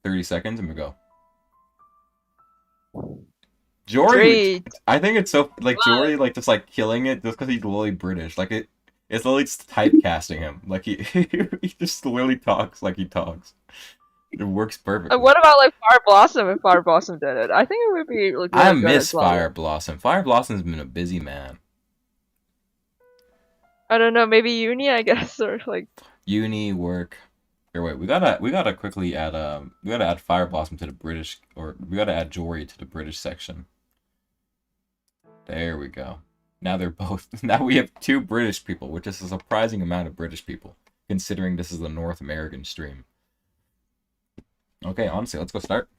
30 seconds and we go. Jory, 3. I think it's so like Jory like just like killing it just because he's literally British. Like it's literally just typecasting him. Like he just literally talks like he talks. It works perfectly. What about like Fire Blossom if Fire Blossom did it? I think it would be like I really good miss as well. Fire Blossom. Fire Blossom's been a busy man. I don't know, maybe Uni, I guess, or like Uni work. Here, wait, we gotta quickly add we gotta add Fire Blossom to the British, or we gotta add Jory to the British section. There we go. Now they're both. Now we have two British people, which is a surprising amount of British people, considering this is a North American stream. Okay, honestly, let's go start.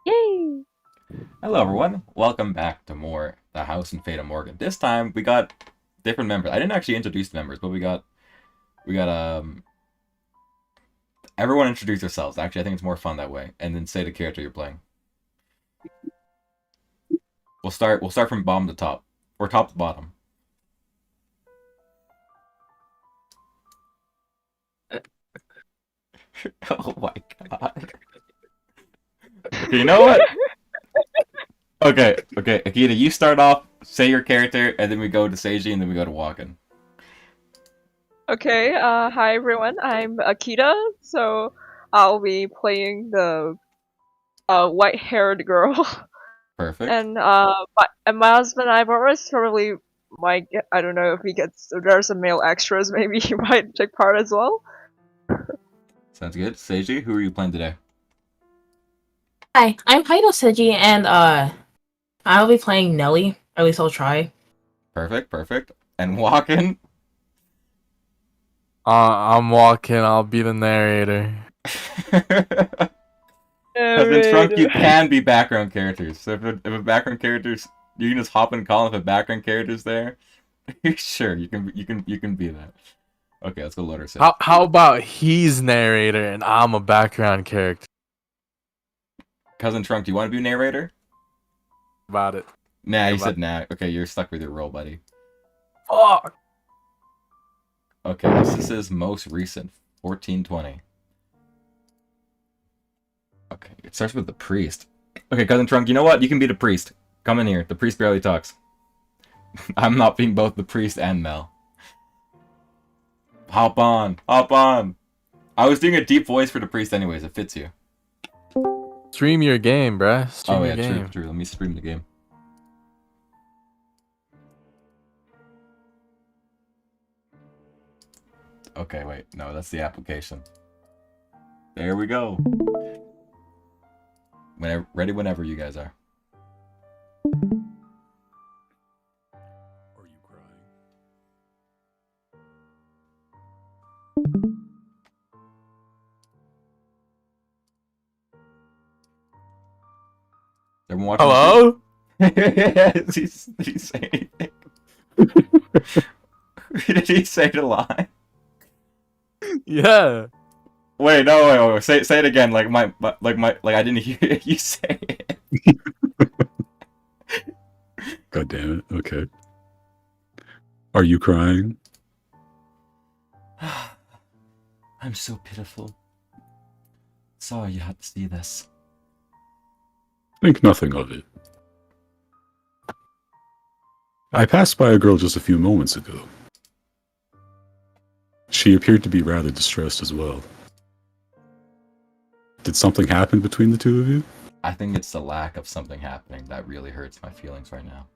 yay! Hello, everyone. Welcome back to more The House in Fata Morgan. This time we got different members. I didn't actually introduce the members, but we got everyone introduce yourselves. Actually, I think it's more fun that way, and then say the character you're playing. We'll start from bottom to top, or top to bottom. Oh my god. Okay, you know what? Okay, Akita, you start off, say your character, and then we go to Seiji, and then we go to Walken. Okay, hi everyone, I'm Akita, so I'll be playing the white-haired girl. Perfect. And my husband Ivorus probably might get, I don't know if he gets, if there's some male extras, maybe he might take part as well. Sounds good. Seiji, who are you playing today? Hi, I'm Haido Seiji, and I'll be playing Nelly. At least I'll try. Perfect. And Walken? I'm walking. I'll be the narrator. Because in Trunk you can be background characters. So if a background character's, you can just hop in and call if a background character's there. Sure, you can be that. Okay, let's go load our set. How about he's narrator and I'm a background character? Cousin Trunk, do you want to be narrator? About it. Nah, you About said nah. Okay, you're stuck with your role, buddy. Fuck. Okay, this is most recent, 1420. Okay, it starts with the priest. Okay, Cousin Trunk, you know what? You can be the priest. Come in here. The priest barely talks. I'm not being both the priest and Mel. Hop on. I was doing a deep voice for the priest anyways. It fits you. Stream your game, bruh. Stream Oh your yeah, game. true. Let me stream the game. Okay, wait. No, that's the application. There we go. Whenever you guys are. Are you crying? Everyone watching Hello? Did he say anything? Did he say the line? Yeah. Wait, no, wait. Say it again. Like I didn't hear you say it. God damn it. Okay. Are you crying? I'm so pitiful. Sorry you had to see this. Think nothing of it. I passed by a girl just a few moments ago. She appeared to be rather distressed as well. Did something happen between the two of you? I think it's the lack of something happening that really hurts my feelings right now.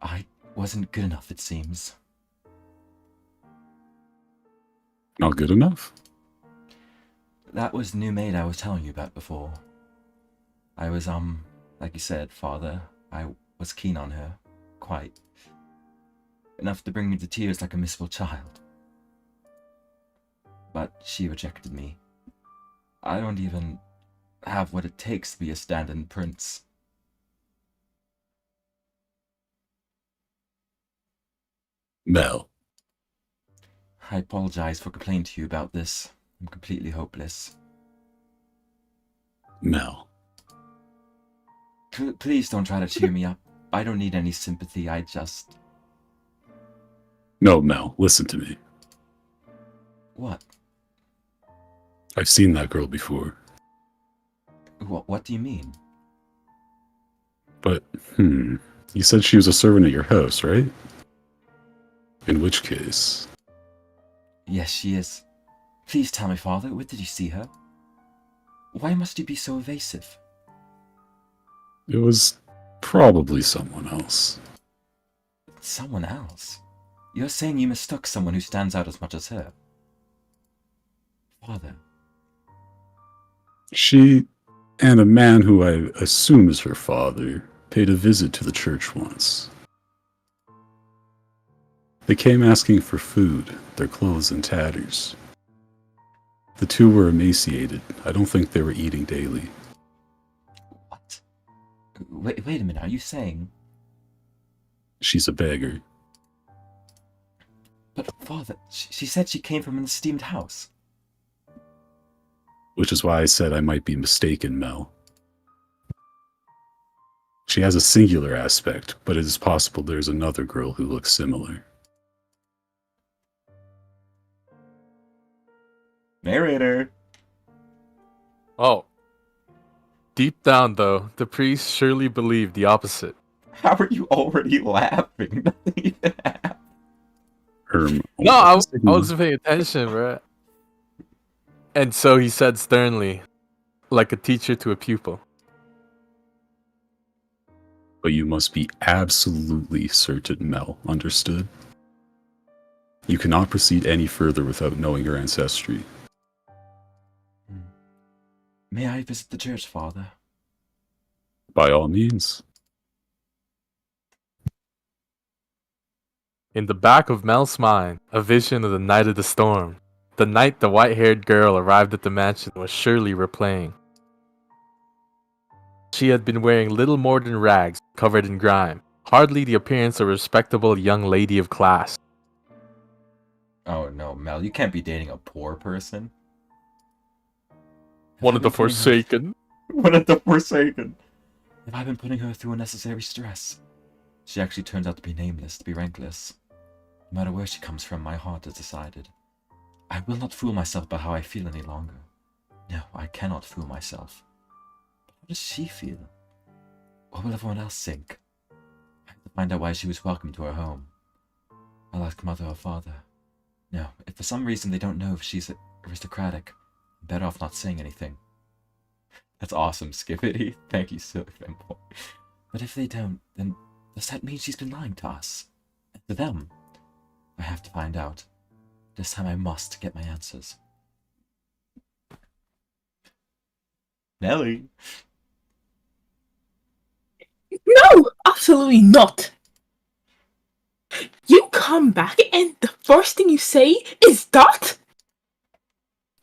I wasn't good enough, it seems. Not good enough? That was the new maid I was telling you about before. I was, like you said, father. I was keen on her. Quite. Enough to bring me to tears like a missable child. But she rejected me. I don't even have what it takes to be a stand-in prince. Mel. I apologize for complaining to you about this. I'm completely hopeless. Mel. Please don't try to cheer me up. I don't need any sympathy, I just... No, Mel, listen to me. What? I've seen that girl before. What do you mean? But, you said she was a servant at your house, right? In which case... Yes, she is. Please tell me, Father, where did you see her? Why must you be so evasive? It was probably someone else. Someone else? You're saying you mistook someone who stands out as much as her? Father. She and a man who I assume is her father paid a visit to the church once. They came asking for food, their clothes in tatters. The two were emaciated. I don't think they were eating daily. What? Wait a minute, are you saying... She's a beggar. But, Father, she said she came from an esteemed house. Which is why I said I might be mistaken, Mel. She has a singular aspect, but it is possible there's another girl who looks similar. Narrator. Oh. Deep down, though, the priest surely believed the opposite. How are you already laughing? Nothing even happened. No, I wasn't paying attention, bro. And so he said sternly, like a teacher to a pupil. But you must be absolutely certain, Mel. Understood? You cannot proceed any further without knowing your ancestry. May I visit the church, Father? By all means. In the back of Mel's mind, a vision of the night of the storm. The night the white-haired girl arrived at the mansion was surely replaying. She had been wearing little more than rags, covered in grime, hardly the appearance of a respectable young lady of class. Oh no, Mel, you can't be dating a poor person. One of the Forsaken. One of the Forsaken. Have I been putting her through unnecessary stress? She actually turns out to be nameless, to be rankless. No matter where she comes from, my heart has decided. I will not fool myself about how I feel any longer. No, I cannot fool myself. But how does she feel? Or will everyone else think? I have to find out why she was welcome to our home. I'll ask mother or father. No, if for some reason they don't know if she's aristocratic, I'm better off not saying anything. That's awesome, Skippity. Thank you, Silly Fanboy. But if they don't, then does that mean she's been lying to us? And to them? I have to find out. This time I must get my answers. Nelly. No, absolutely not. You come back and the first thing you say is that?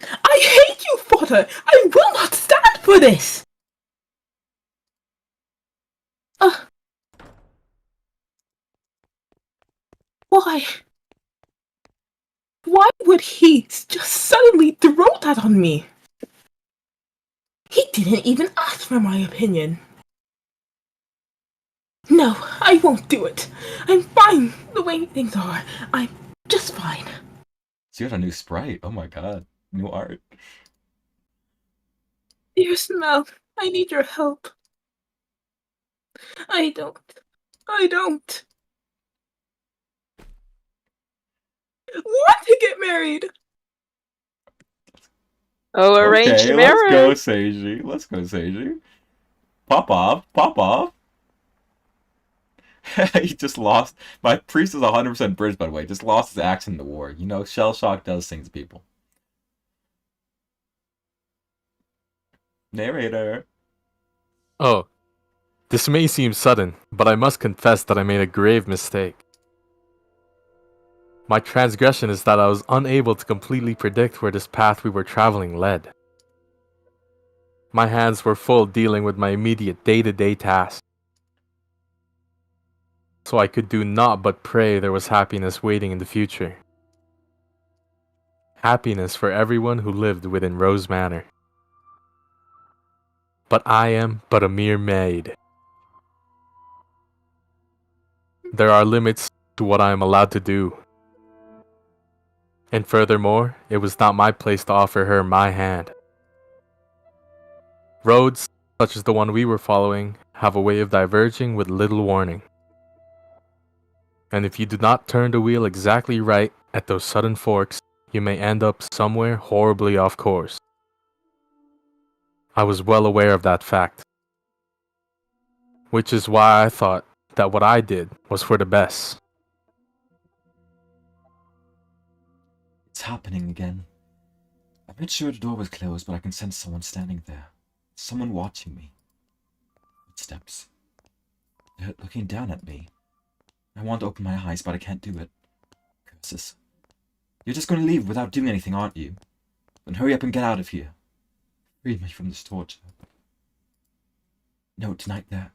I hate you, Fata. I will not stand for this. Why? Why would he just suddenly throw that on me? He didn't even ask for my opinion. No, I won't do it. I'm fine the way things are. I'm just fine. She got a new sprite. Oh my god. New art. Dear Smell, I need your help. I don't. Want to get married. Oh, arranged Okay, marriage. let's go, Seiji. Let's go, Seiji. Pop off. Pop off. He just lost. My priest is 100% British, by the way. Just lost his accent in the war. You know, shell shock does things to people. Narrator. Oh. This may seem sudden, but I must confess that I made a grave mistake. My transgression is that I was unable to completely predict where this path we were traveling led. My hands were full dealing with my immediate day-to-day tasks. So I could do naught but pray there was happiness waiting in the future. Happiness for everyone who lived within Rose Manor. But I am but a mere maid. There are limits to what I am allowed to do. And furthermore, it was not my place to offer her my hand. Roads, such as the one we were following, have a way of diverging with little warning. And if you do not turn the wheel exactly right at those sudden forks, you may end up somewhere horribly off course. I was well aware of that fact. Which is why I thought that what I did was for the best. It's happening again. I'm not sure the door was closed, but I can sense someone standing there. Someone watching me. Footsteps. They're looking down at me. I want to open my eyes, but I can't do it. Curses. You're just going to leave without doing anything, aren't you? Then hurry up and get out of here. Free me from this torture. No, tonight they're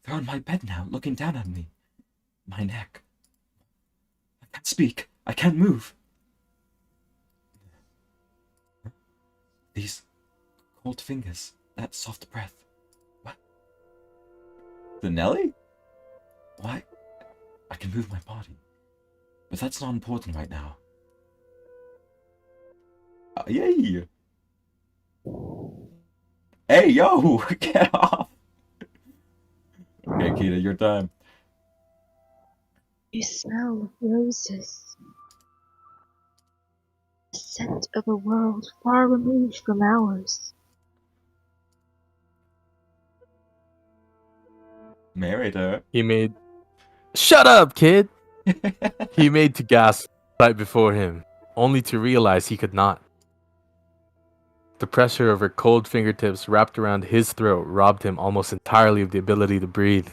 on my bed now, looking down at me. My neck. I can't speak. I can't move. These cold fingers, that soft breath. What? The Nelly? Why? I can move my body. But that's not important right now. Yay! Hey, yo! Get off! Okay, Kita, your time. You smell roses. The scent of a world far removed from ours. Married her. He made... Shut up, kid! He made to gasp right before him, only to realize he could not. The pressure of her cold fingertips wrapped around his throat robbed him almost entirely of the ability to breathe.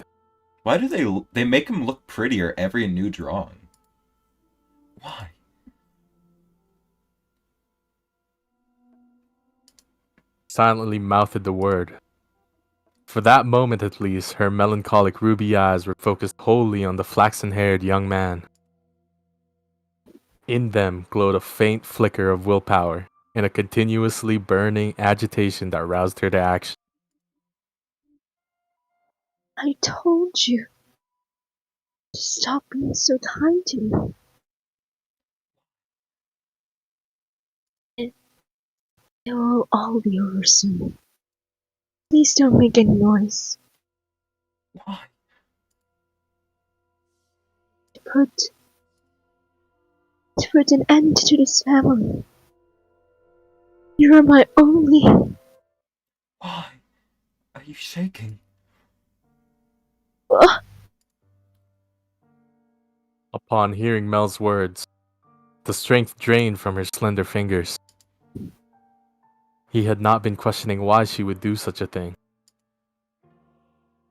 Why do they make him look prettier every new drawing? Why? Silently mouthed the word. For that moment at least, her melancholic ruby eyes were focused wholly on the flaxen-haired young man. In them glowed a faint flicker of willpower and a continuously burning agitation that roused her to action. I told you to stop being so kind to me. It will all be over soon. Please don't make any noise. Why? To put an end to this family. You are my only... Why? Are you shaking? Upon hearing Mel's words, the strength drained from her slender fingers. He had not been questioning why she would do such a thing.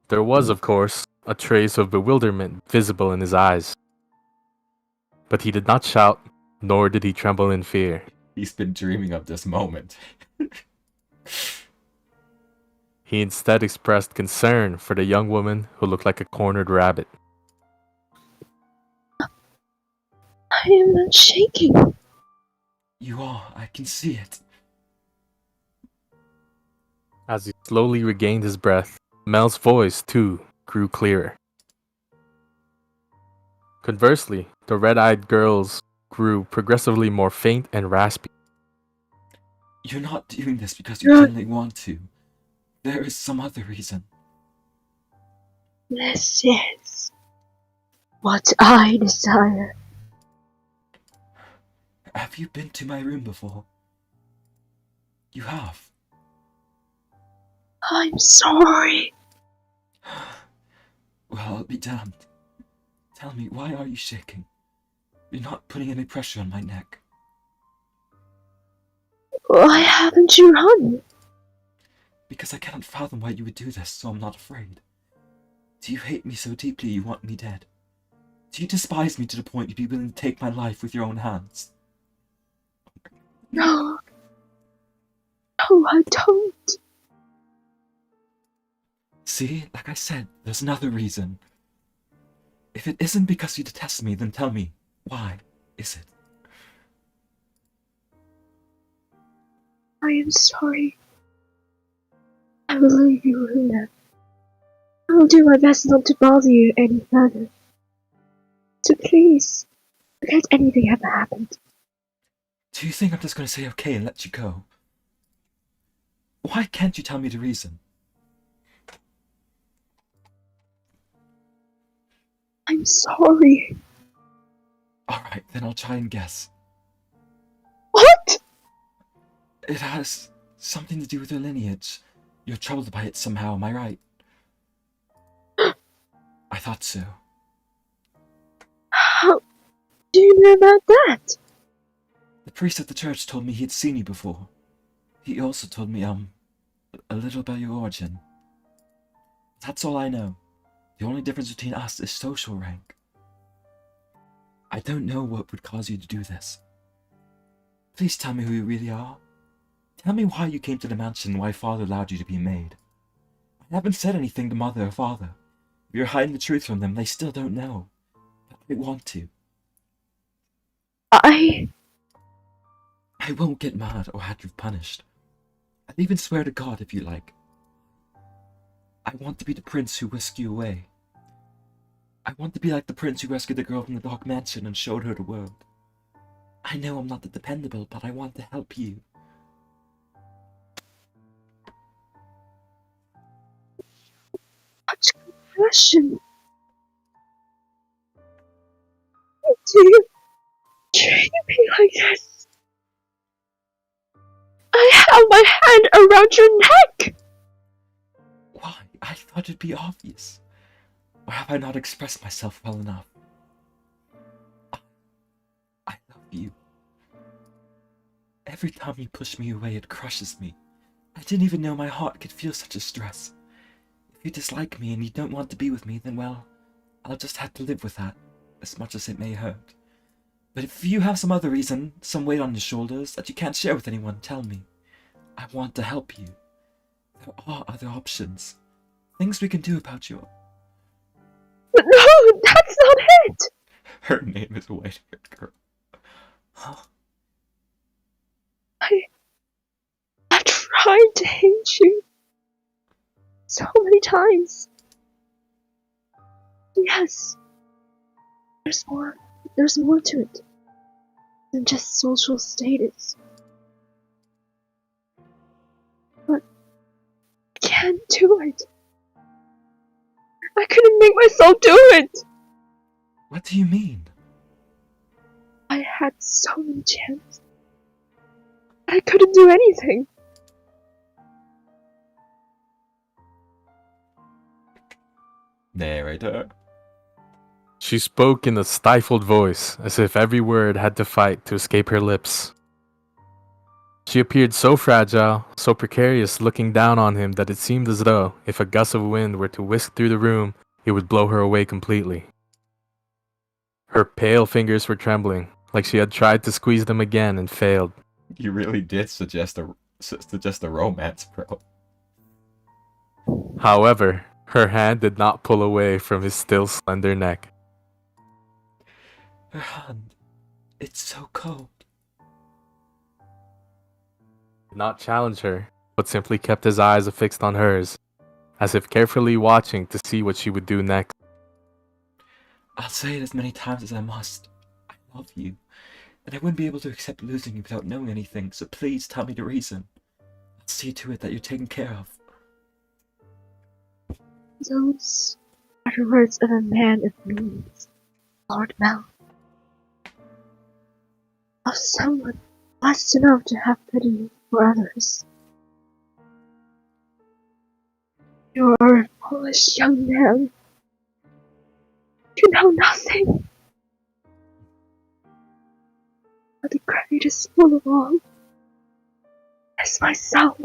There was, of course, a trace of bewilderment visible in his eyes. But he did not shout, nor did he tremble in fear. He's been dreaming of this moment. He instead expressed concern for the young woman who looked like a cornered rabbit. I am not shaking. You are, I can see it. As he slowly regained his breath, Mel's voice, too, grew clearer. Conversely, the red-eyed girl's grew progressively more faint and raspy. You're not doing this because you genuinely want to. There is some other reason. This is what I desire. Have you been to my room before? You have. I'm sorry. Well, I'll be damned. Tell me, why are you shaking? You're not putting any pressure on my neck. Why haven't you run? Because I cannot fathom why you would do this, so I'm not afraid. Do you hate me so deeply you want me dead? Do you despise me to the point you'd be willing to take my life with your own hands? No. No, I don't. See, like I said, there's another reason. If it isn't because you detest me, then tell me, why is it? I am sorry. I will leave you here. I will do my best not to bother you any further. So please, forget anything ever happened. Do you think I'm just going to say okay and let you go? Why can't you tell me the reason? I'm sorry. Alright, then I'll try and guess. What? It has something to do with your lineage. You're troubled by it somehow, am I right? I thought so. How do you know about that? The priest at the church told me he had seen you before. He also told me, a little about your origin. That's all I know. The only difference between us is social rank. I don't know what would cause you to do this. Please tell me who you really are. Tell me why you came to the mansion and why Father allowed you to be made. I haven't said anything to Mother or Father. If you're hiding the truth from them, they still don't know. But they want to. I won't get mad or have you punished. I'll even swear to God if you like. I want to be the prince who whisked you away. I want to be like the prince who rescued the girl from the dark mansion and showed her the world. I know I'm not that dependable, but I want to help you. Such compassion. Do you treat me like this? I have my hand around your neck! Why? I thought it'd be obvious. Or have I not expressed myself well enough? I love you. Every time you push me away, it crushes me. I didn't even know my heart could feel such a stress. If you dislike me and you don't want to be with me, then well, I'll just have to live with that, as much as it may hurt. But if you have some other reason, some weight on your shoulders that you can't share with anyone, tell me. I want to help you. There are other options. Things we can do about you. But no, that's not it! Her name is White-Haired Girl. Huh? I tried to hate you so many times. Yes, there's more. There's more to it than just social status. But I can't do it. I couldn't make myself do it. What do you mean? I had so many chances. I couldn't do anything. Narrator. She spoke in a stifled voice, as if every word had to fight to escape her lips. She appeared so fragile, so precarious looking down on him that it seemed as though, if a gust of wind were to whisk through the room, it would blow her away completely. Her pale fingers were trembling, like she had tried to squeeze them again and failed. You really did suggest a romance, bro. However, her hand did not pull away from his still slender neck. Her hand. It's so cold. He did not challenge her, but simply kept his eyes affixed on hers, as if carefully watching to see what she would do next. I'll say it as many times as I must. I love you, and I wouldn't be able to accept losing you without knowing anything, so please tell me the reason. I'll see to it that you're taken care of. Those are the words of a man of means, Lord Mel. Of someone blessed enough to have pity for others. You are a foolish young man. You know nothing. But the greatest fool of all is myself.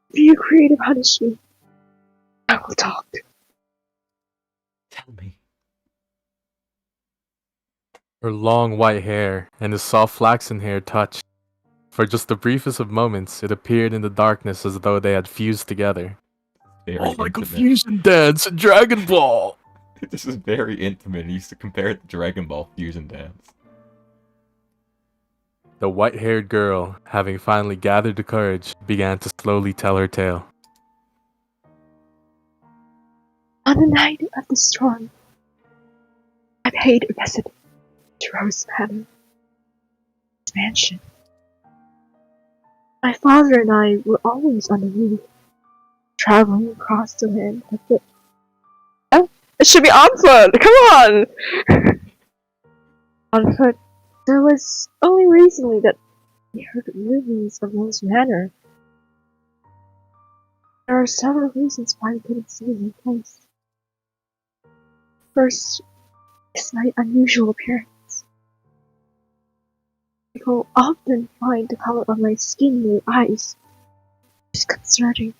If you agree to punish me, I will talk. Tell me. Her long white hair and his soft flaxen hair touched. For just the briefest of moments, it appeared in the darkness as though they had fused together. Very Oh, like a intimate. fusion dance in Dragon Ball! This is very intimate. He used to compare it to Dragon Ball Fusion Dance. The white-haired girl, having finally gathered the courage, began to slowly tell her tale. On the night of the storm, I paid a visit to Rose Manor. mansion. My father and I were always on the move, traveling across the land on foot. Oh, it should be on foot! Come on! On foot. There was only recently that we heard rumors of Rose Manor. There are several reasons why we couldn't see the place. First, is my unusual appearance. People often find the color of my skin and eyes disconcerting.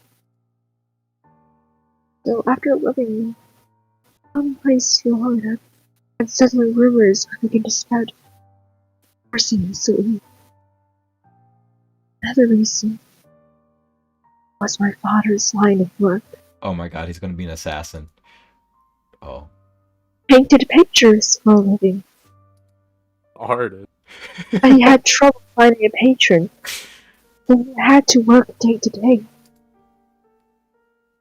So after living in some place for long enough, and suddenly rumors begin to spread, forcing me to leave. Another reason was my father's line of work. Oh my god, he's gonna be an assassin. Oh. Painted pictures for a living. Artist. But he had trouble finding a patron, so he had to work day to day.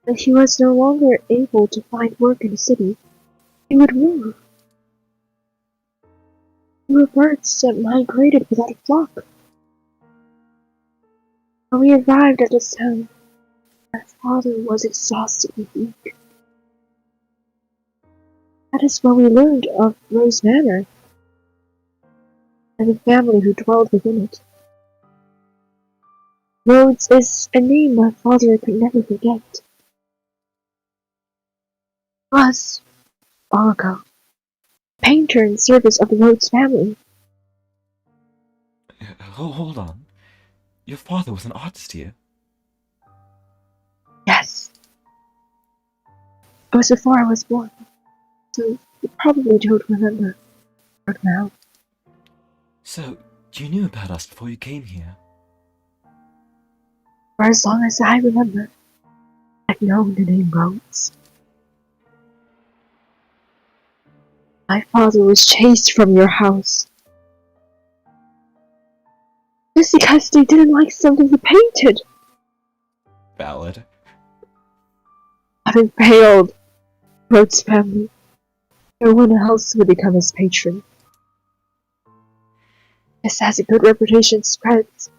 When he was no longer able to find work in the city, he would move. We were birds that migrated without a flock. When we arrived at this town, my father was exhausted and weak. That is when we learned of Rose Manor and the family who dwelled within it. Rhodes is a name my father could never forget. Was, long ago, painter in service of the Rhodes family. Hold on. Your father was an artist here? Yes. It was before I was born, so you probably don't remember right now. So, you knew about us before you came here? For as long as I remember, I've known the name Rhodes. My father was chased from your house. Just because they didn't like something he painted. Valid. Having failed Rhodes' family, no one else would become his patron. Just as a good reputation spreads,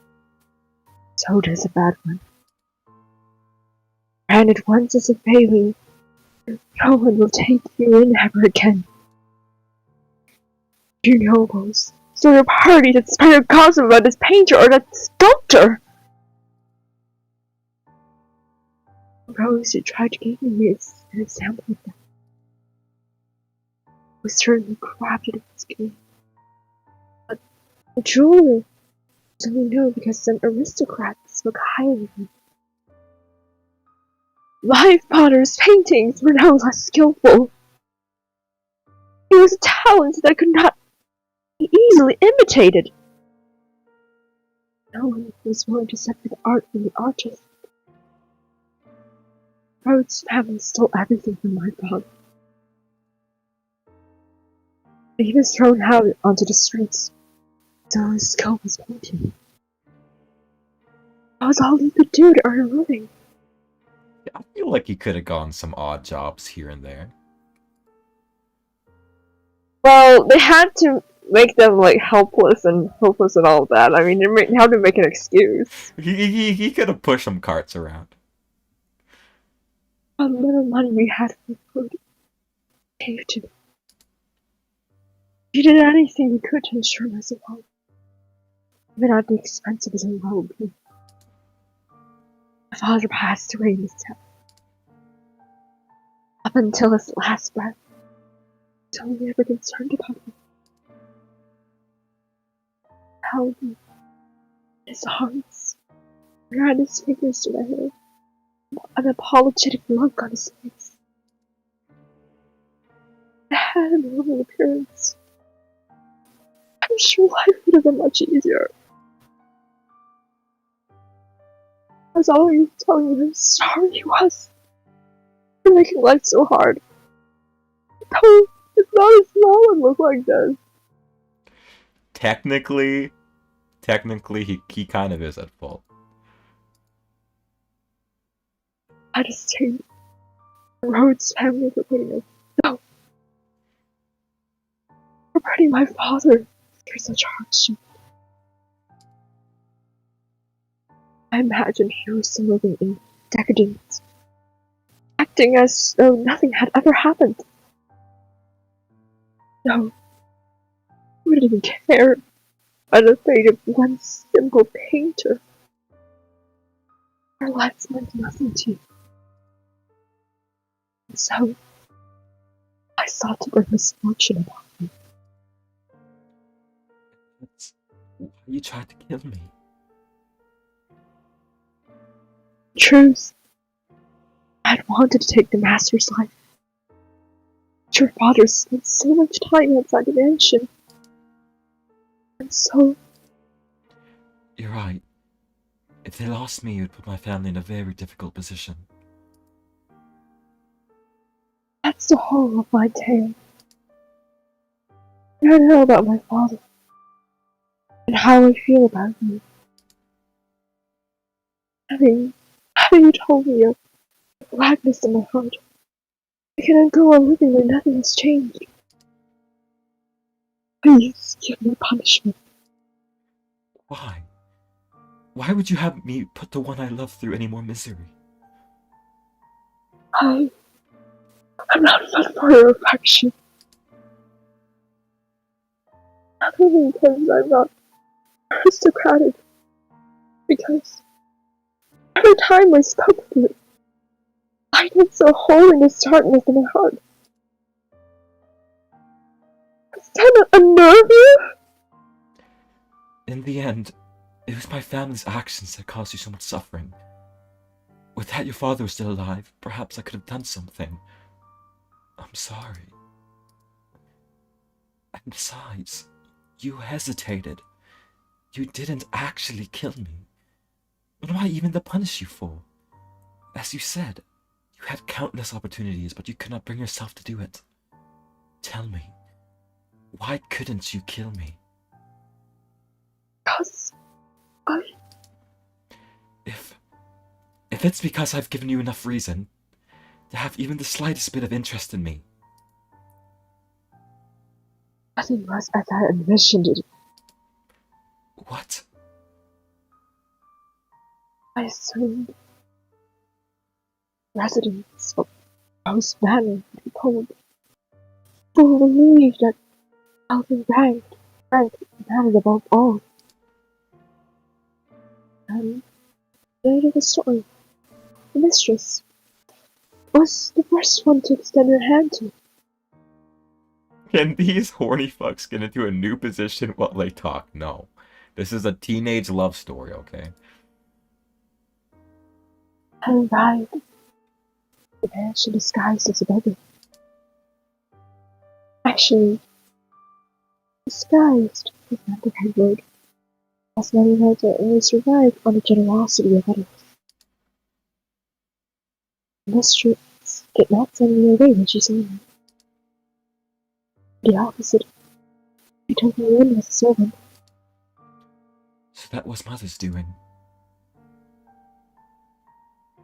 so does a bad one. Granted once as a failing, no one will take you in ever again. You nobles, so your party that spread a gossip about this painter or that sculptor. Rose who tried to give me an example of that was certainly crafted in his game. But the jeweler was only known because some aristocrats spoke highly of him. My father's paintings were no less skillful. He was a talent that could not be easily imitated. No one was willing to separate the art from the artist. Rhodes' family stole everything from my father. He was thrown out onto the streets, so his skill was painting. That was all he could do to earn a living. I feel like he could have gone some odd jobs here and there. Well, they had to make them, like, helpless and hopeless and all that. I mean, they had to make an excuse. He could have pushed some carts around. What little money we had for food gave to me. He did anything he could to ensure my survival, even at the expense of his own well-being. My father passed away in his town. Up until his last breath, he was only ever concerned about me. Held me in his arms, ran his fingers to my hair, an apologetic look on his face. I had a normal appearance. I'm sure life would have been much easier. I was always telling you how sorry he was for making life so hard. No, it's not as small and look like this. Technically, he kind of is at fault. I just hate the Rhodes family for putting us. No. For putting my father through such hardship. I imagined he was still living in decadence, acting as though nothing had ever happened. No, he wouldn't even care about the fate of one simple painter. Our lives meant nothing to you. And so, I sought to bring misfortune upon you. That's why you tried to kill me. Truth, I had wanted to take the master's life. But your father spent so much time outside the mansion. And so, You're right. If they lost me, it would put my family in a very difficult position. that's the whole of my tale. I know about my father, and how I feel about you. Having you told me of the blackness in my heart, I cannot go on living where nothing has changed. Please give me punishment. Why? Why would you have me put the one I love through any more misery? I'm not fit for your affection. Not only because I'm not aristocratic, because every time I spoke with you, I did so holding this darkness in my heart. Does that not unnerve you? In the end, it was my family's actions that caused you so much suffering. With that your father was still alive, perhaps I could have done something. I'm sorry. And besides, you hesitated. You didn't actually kill me. What am I even to punish you for? As you said, you had countless opportunities, but you could not bring yourself to do it. Tell me, why couldn't you kill me? Because If it's because I've given you enough reason to have even the slightest bit of interest in me. nothing was as I envisioned it. What? I assumed residents of Rose Manor would be cold, full believed that Alvin rank mattered above all. And later the story, the mistress was the first one to extend her hand to. Can these horny fucks get into a new position while they talk? No. This is a teenage love story, okay? And arrived, the mansion disguised as a beggar. Actually, disguised is not the right word, as many heads are only survived on the generosity of others. The mistress did not send me away when she saw me. The opposite, she took me in as a servant. So that was Mother's doing.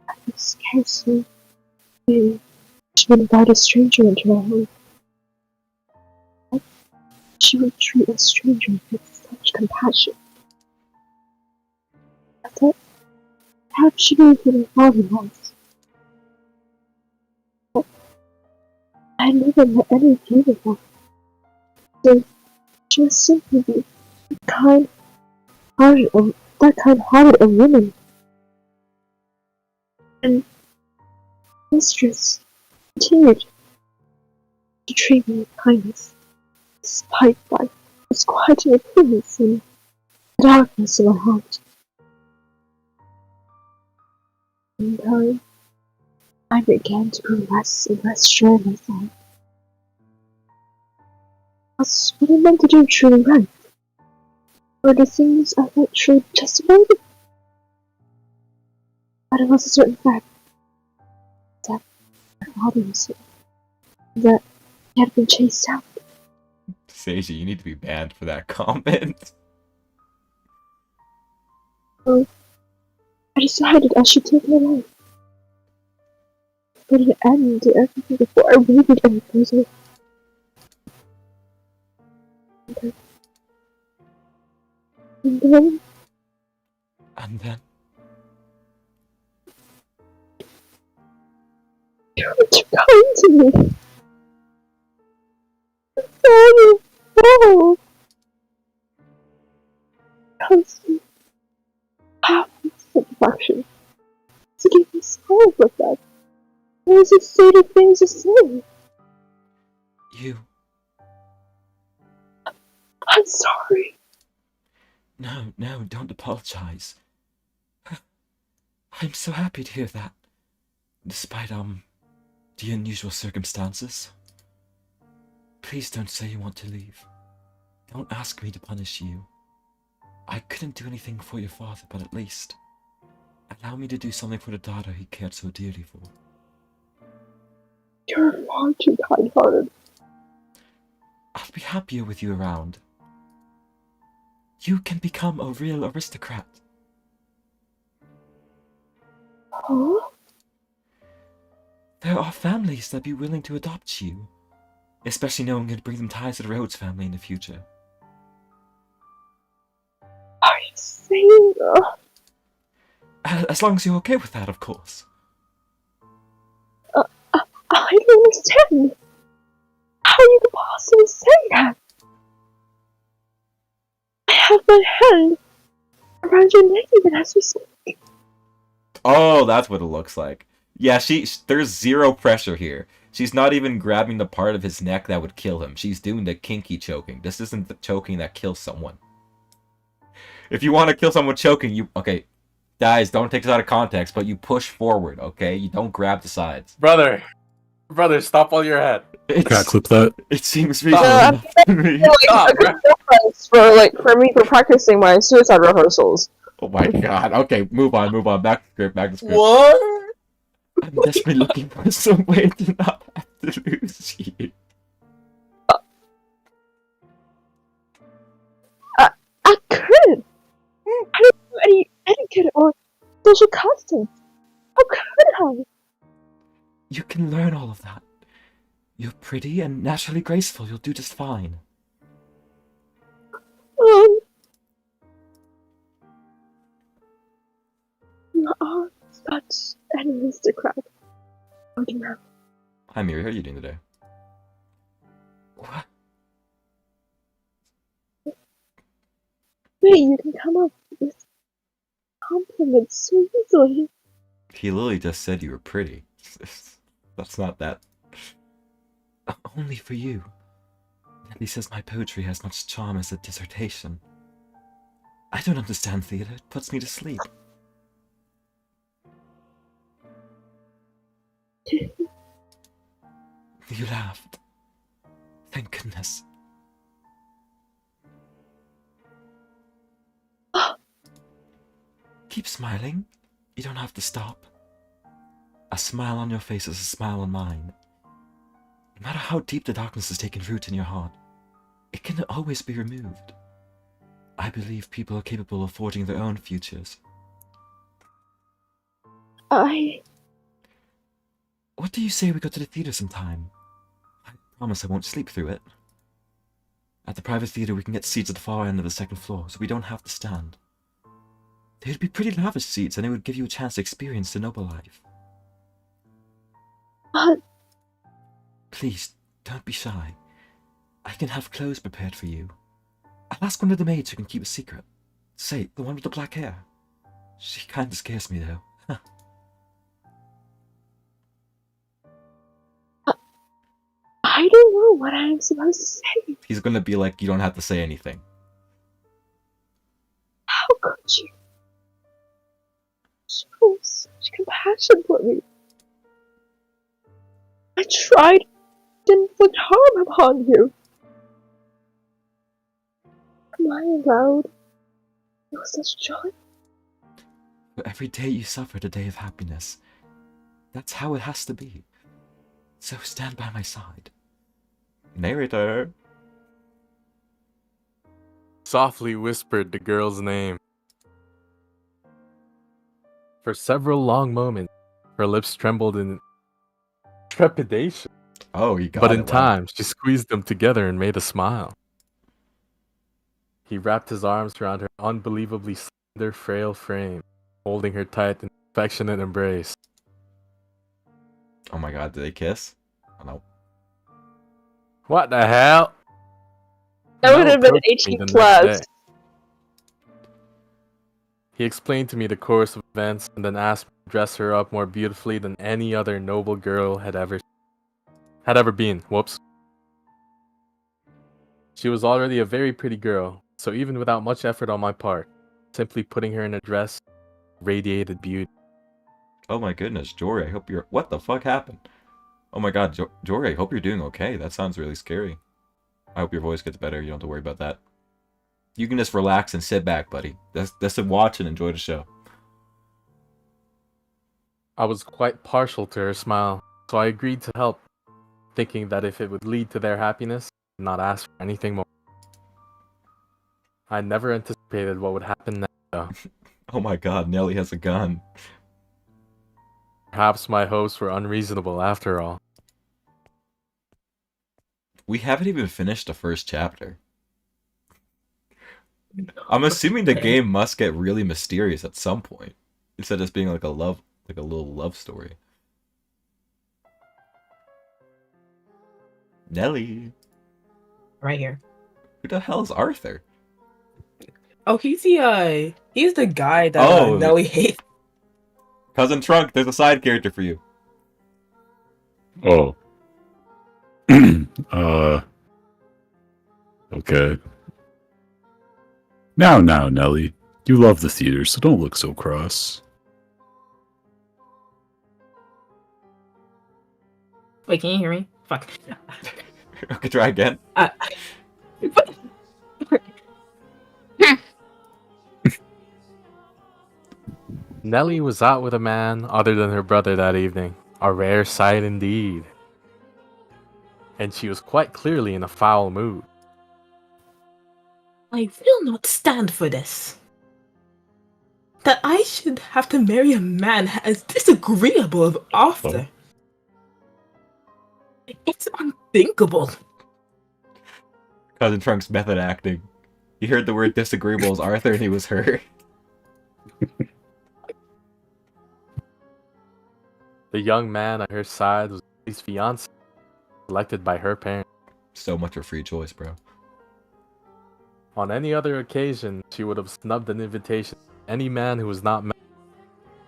I could scarcely believe she would invite a stranger into her home. But she would treat a stranger with such compassion. I thought perhaps she knew who my father was. But I had never met any of you before. So she was simply the kind-hearted of women. And mistress continued to treat me with kindness, despite my disquieting appearance and the darkness of my heart. In time, I began to grow less and less sure of myself. Was what I meant to do truly right? Were the things I thought truly justified? But it was a certain fact that my father was here, that he had been chased out. Seiji, you need to be banned for that comment. So I decided I should take my life. Put an end to everything before I waited any further. And then And then, You were too kind to me. Father, no. Because you have such affection. To give me sorrow with that. It was a fatal thing to say. You. I'm sorry. No, don't apologize. I'm so happy to hear that. Despite, the unusual circumstances. Please don't say you want to leave. Don't ask me to punish you. I couldn't do anything for your father, but at least allow me to do something for the daughter he cared so dearly for. You're far too kind-hearted. I'll be happier with you around. You can become a real aristocrat. Huh? There are families that'd be willing to adopt you, especially knowing it'd bring them ties to the Rhodes family in the future. Are you saying As long as you're okay with that, of course. I don't understand. How you could possibly say that? I have my hand around your neck even as we speak. Oh, that's what it looks like. Yeah, there's zero pressure here. She's not even grabbing the part of his neck that would kill him. She's doing the kinky choking. This isn't the choking that kills someone. If you want to kill someone choking, okay, guys, don't take this out of context, but you push forward, okay? You don't grab the sides. Brother, stop while you're ahead. Cat clip that. It seems Stop. reasonable to me. Stop, a good reference for me for practicing my suicide rehearsals. Oh my god. Okay, move on. Back to script. What? I'm desperately looking for some way to not have to lose you. I couldn't. I don't know any etiquette or social customs. How could I? You can learn all of that. You're pretty and naturally graceful. You'll do just fine. You are such an aristocrat. Ferdinand. Hi, Miri. How are you doing today? What? Wait, you can come up with compliments so easily. He literally just said you were pretty. That's not that. Only for you. And he says my poetry has much charm as a dissertation. I don't understand theater. It puts me to sleep. You laughed. Thank goodness. Keep smiling. You don't have to stop. A smile on your face is a smile on mine. No matter how deep the darkness has taken root in your heart, it can always be removed. I believe people are capable of forging their own futures. What do you say we go to the theater sometime? I promise I won't sleep through it. At the private theater we can get seats at the far end of the second floor, so we don't have to stand. They'd be pretty lavish seats, and it would give you a chance to experience the noble life. But Please, don't be shy. I can have clothes prepared for you. I'll ask one of the maids who can keep a secret. Say, the one with the black hair. She kinda scares me, though. I don't know what I'm supposed to say. He's gonna be like, you don't have to say anything. How could you show such compassion for me? I tried to inflict harm upon you. Am I allowed no such joy? For every day you suffered a day of happiness. That's how it has to be. So stand by my side. Narrator. Softly whispered the girl's name. For several long moments, her lips trembled in trepidation. Oh, you got But it. in time, she squeezed them together and made a smile. He wrapped his arms around her unbelievably slender, frail frame, holding her tight in affectionate embrace. Oh my god, did they kiss? Oh, no. What the hell? That would Mel have been approached me 18 the next plus. day. He explained to me the course of events and then asked me to dress her up more beautifully than any other noble girl had ever been. Whoops. She was already a very pretty girl, so even without much effort on my part, simply putting her in a dress radiated beauty. Oh my goodness, Jory, I hope you're... What the fuck happened? Oh my god, Jory, I hope you're doing okay. That sounds really scary. I hope your voice gets better. You don't have to worry about that. You can just relax and sit back, buddy. Just watch and enjoy the show. I was quite partial to her smile, so I agreed to help, thinking that if it would lead to their happiness, I'd not ask for anything more. I never anticipated what would happen next, though. Oh my god, Nelly has a gun. Perhaps my hopes were unreasonable after all. We haven't even finished the first chapter. I'm assuming the game must get really mysterious at some point, instead of just being like a little love story. Nelly, Right here. who the hell is Arthur? Oh, he's the guy that Oh. Nelly hates. Cousin Trunk, there's a side character for you. Oh. Okay. Now, Nelly. You love the theater, so don't look so cross. Wait, can you hear me? Fuck. Okay, try again. Nellie was out with a man other than her brother that evening. A rare sight indeed. And she was quite clearly in a foul mood. I will not stand for this. That I should have to marry a man as disagreeable as Arthur. It's unthinkable. Cousin Trunk's method acting. He heard the word disagreeable as Arthur and he was hurt. The young man at her side was Lily's fiancé, selected by her parents. So much for free choice, bro. On any other occasion, she would have snubbed an invitation to any man who was not married.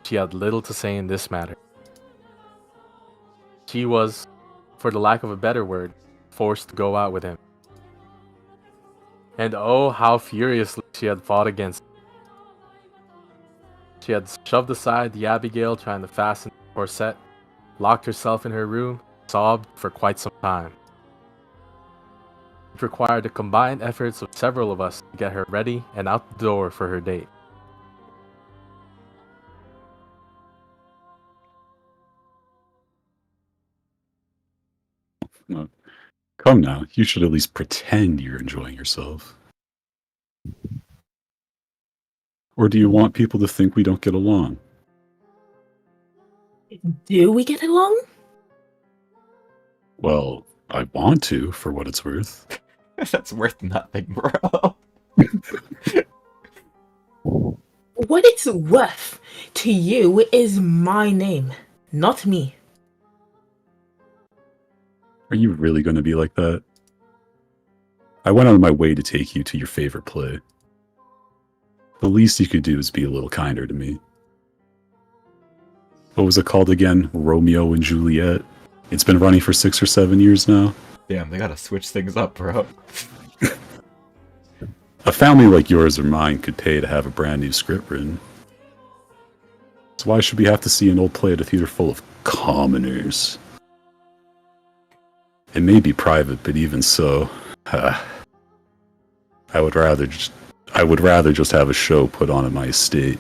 She had little to say in this matter. She was, for the lack of a better word, forced to go out with him. And oh, how furiously she had fought against him. She had shoved aside the Abigail trying to fasten the corset, locked herself in her room, sobbed for quite some time. It required the combined efforts of several of us to get her ready and out the door for her date. Well, come now, you should at least pretend you're enjoying yourself. Or do you want people to think we don't get along? Do we get along? Well, I want to, for what it's worth. That's worth nothing, bro. What it's worth to you is my name, not me. Are you really going to be like that? I went out of my way to take you to your favorite play. The least you could do is be a little kinder to me. What was it called again? Romeo and Juliet? It's been running for 6 or 7 years now. Damn, they gotta switch things up, bro. A family like yours or mine could pay to have a brand new script written. So why should we have to see an old play at a theater full of commoners? It may be private, but even so, I would rather just have a show put on at my estate.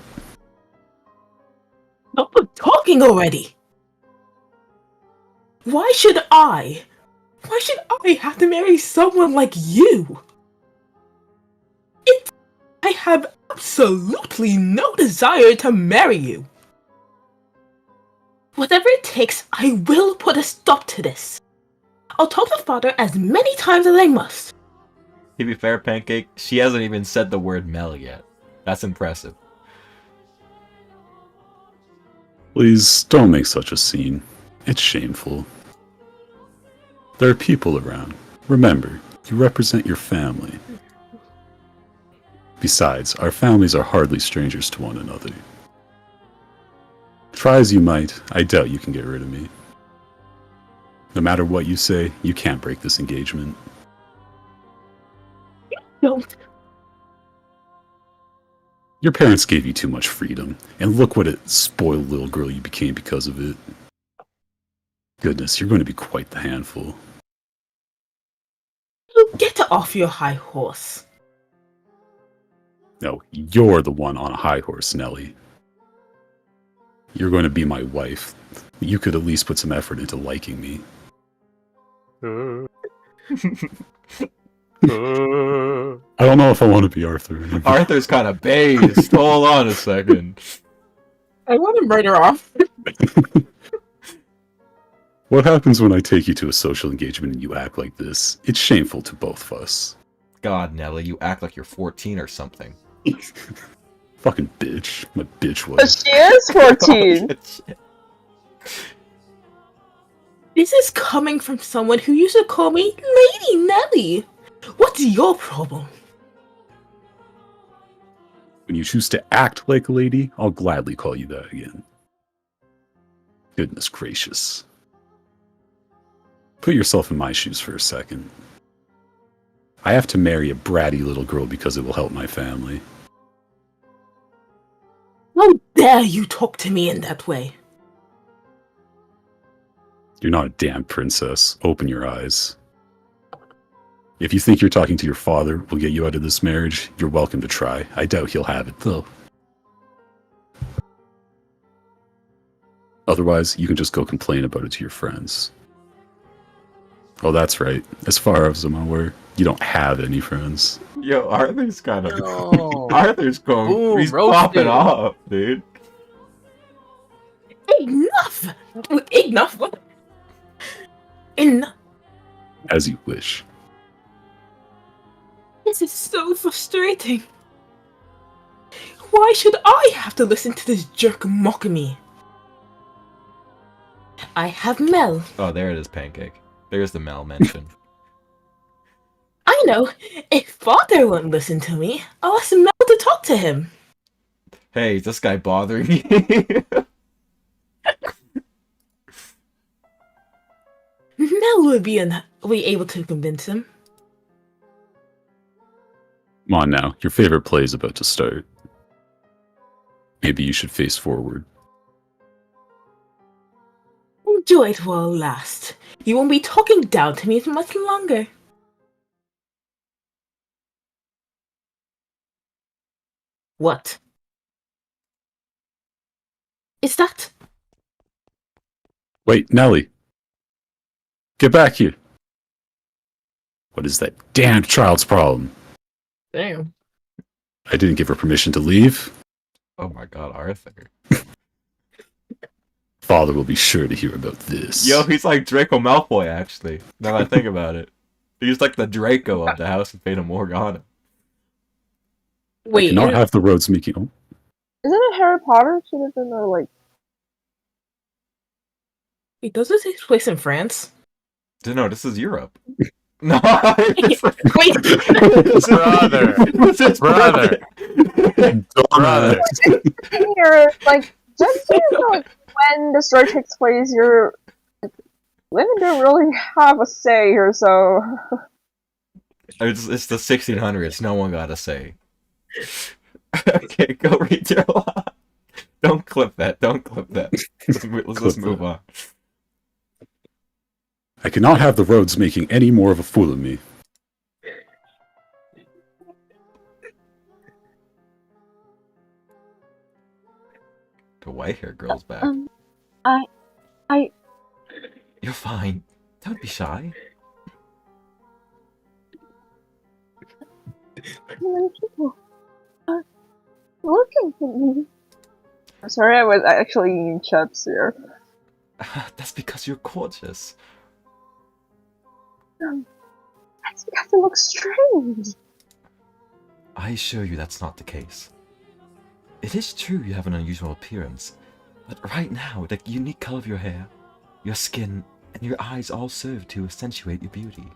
Stop talking already! Why should I have to marry someone like you? I have absolutely no desire to marry you. Whatever it takes, I will put a stop to this. I'll talk to Father as many times as I must. To be fair, Pancake, she hasn't even said the word Mel yet. That's impressive. Please don't make such a scene. It's shameful. There are people around. Remember, you represent your family. Besides, our families are hardly strangers to one another. Try as you might, I doubt you can get rid of me. No matter what you say, you can't break this engagement. Don't. Your parents gave you too much freedom, and look what a spoiled little girl you became because of it. Goodness, you're going to be quite the handful. You get off your high horse. No, you're the one on a high horse, Nelly. You're going to be my wife. You could at least put some effort into liking me. I don't know if I want to be Arthur. Arthur's kind of based. Hold on a second. I want to murder off. What happens when I take you to a social engagement and you act like this? It's shameful to both of us. God, Nelly, you act like you're 14 or something. Fucking bitch. My bitch But was. she is 14! This is coming from someone who used to call me Lady Nelly. What's your problem? When you choose to act like a lady, I'll gladly call you that again. Goodness gracious. Put yourself in my shoes for a second. I have to marry a bratty little girl because it will help my family. How dare you talk to me in that way? You're not a damn princess. Open your eyes. If you think you're talking to your father will get you out of this marriage, you're welcome to try. I doubt he'll have it, though. Otherwise, you can just go complain about it to your friends. Oh, that's right. As far as I'm aware, you don't have any friends. Yo, Arthur's kind of... No. Arthur's going... Boom, he's roasted. popping off, dude. Enough! Enough? What? Enough! As you wish. This is so frustrating. Why should I have to listen to this jerk mock me? I have Mel. Oh, there it is, Pancake. There's the Mel mention. I know. If father won't listen to me, I'll ask Mel to talk to him. Hey, is this guy bothering you? Mel will be able to convince him. Come on now, your favorite play is about to start. Maybe you should face forward. Enjoy it while it lasts. You won't be talking down to me for much longer. What? Is that? Wait, Nelly! Get back here! What is that damned child's problem? Damn. I didn't give her permission to leave. Oh my god, Arthur. Father will be sure to hear about this. Yo, he's like Draco Malfoy, actually. Now that I think about it. He's like the Draco of the House of Fata Morgana. I Wait, cannot have the roads making... Oh, Isn't it Harry Potter? Should have been like... wait, does this take place in France? No, this is Europe. No, Wait, Brother. What's his Brother. Brother. You're like, just like when the story takes place, you're women don't really have a say here, so It's the 1600s. No one got a say. Okay, go read your line. Don't clip that. Don't clip that. Let's just move on. I cannot have the roads making any more of a fool of me. The white hair girl's back. I You're fine. Don't be shy. many people are looking for me. I'm sorry, I was actually eating chips here. That's because you're gorgeous. That's because it looks strange. I assure you that's not the case. It is true you have an unusual appearance, but right now, the unique color of your hair, your skin, and your eyes all serve to accentuate your beauty.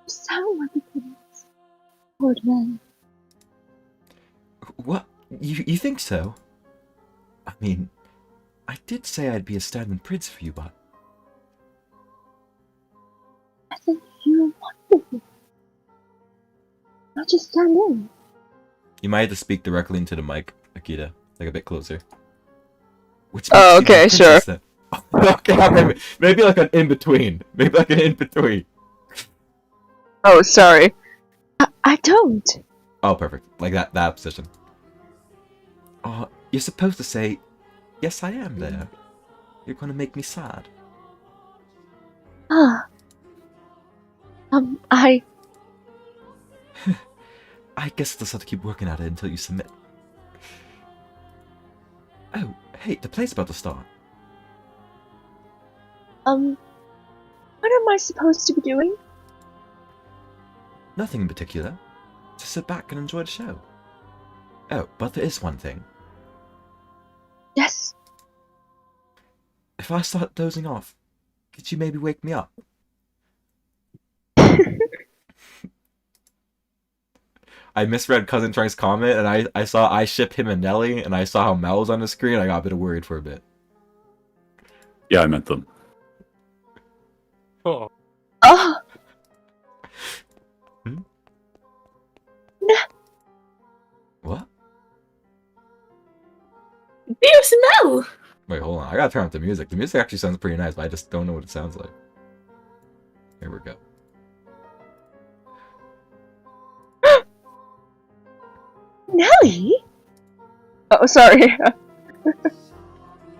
You sound like a prince, Lord Man. What? You think so? I mean, I did say I'd be a stand-in prince for you, but... I think you're wonderful. Not just stand in. You might have to speak directly into the mic, Akita. Like a bit closer. Which Oh, makes you okay, my sure. princess, then. Okay, maybe like an in-between. Maybe like an in-between. Oh, sorry. I don't. Oh, perfect. Like that position. Oh, you're supposed to say, yes, I am there. You're gonna make me sad. Ah. I guess I'll just have to keep working at it until you submit. Oh, hey, the play's about to start. What am I supposed to be doing? Nothing in particular. Just sit back and enjoy the show. Oh, but there is one thing. Yes. If I start dozing off, could you maybe wake me up? I misread Cousin Trunk's comment, and I saw I ship him and Nelly, and I saw how Mel was on the screen. I got a bit worried for a bit. Yeah, I meant them. Oh. Oh. Hmm? No. What? Dear Smell! Wait, hold on. I gotta turn up the music. The music actually sounds pretty nice, but I just don't know what it sounds like. Here we go. Nelly? Oh, sorry.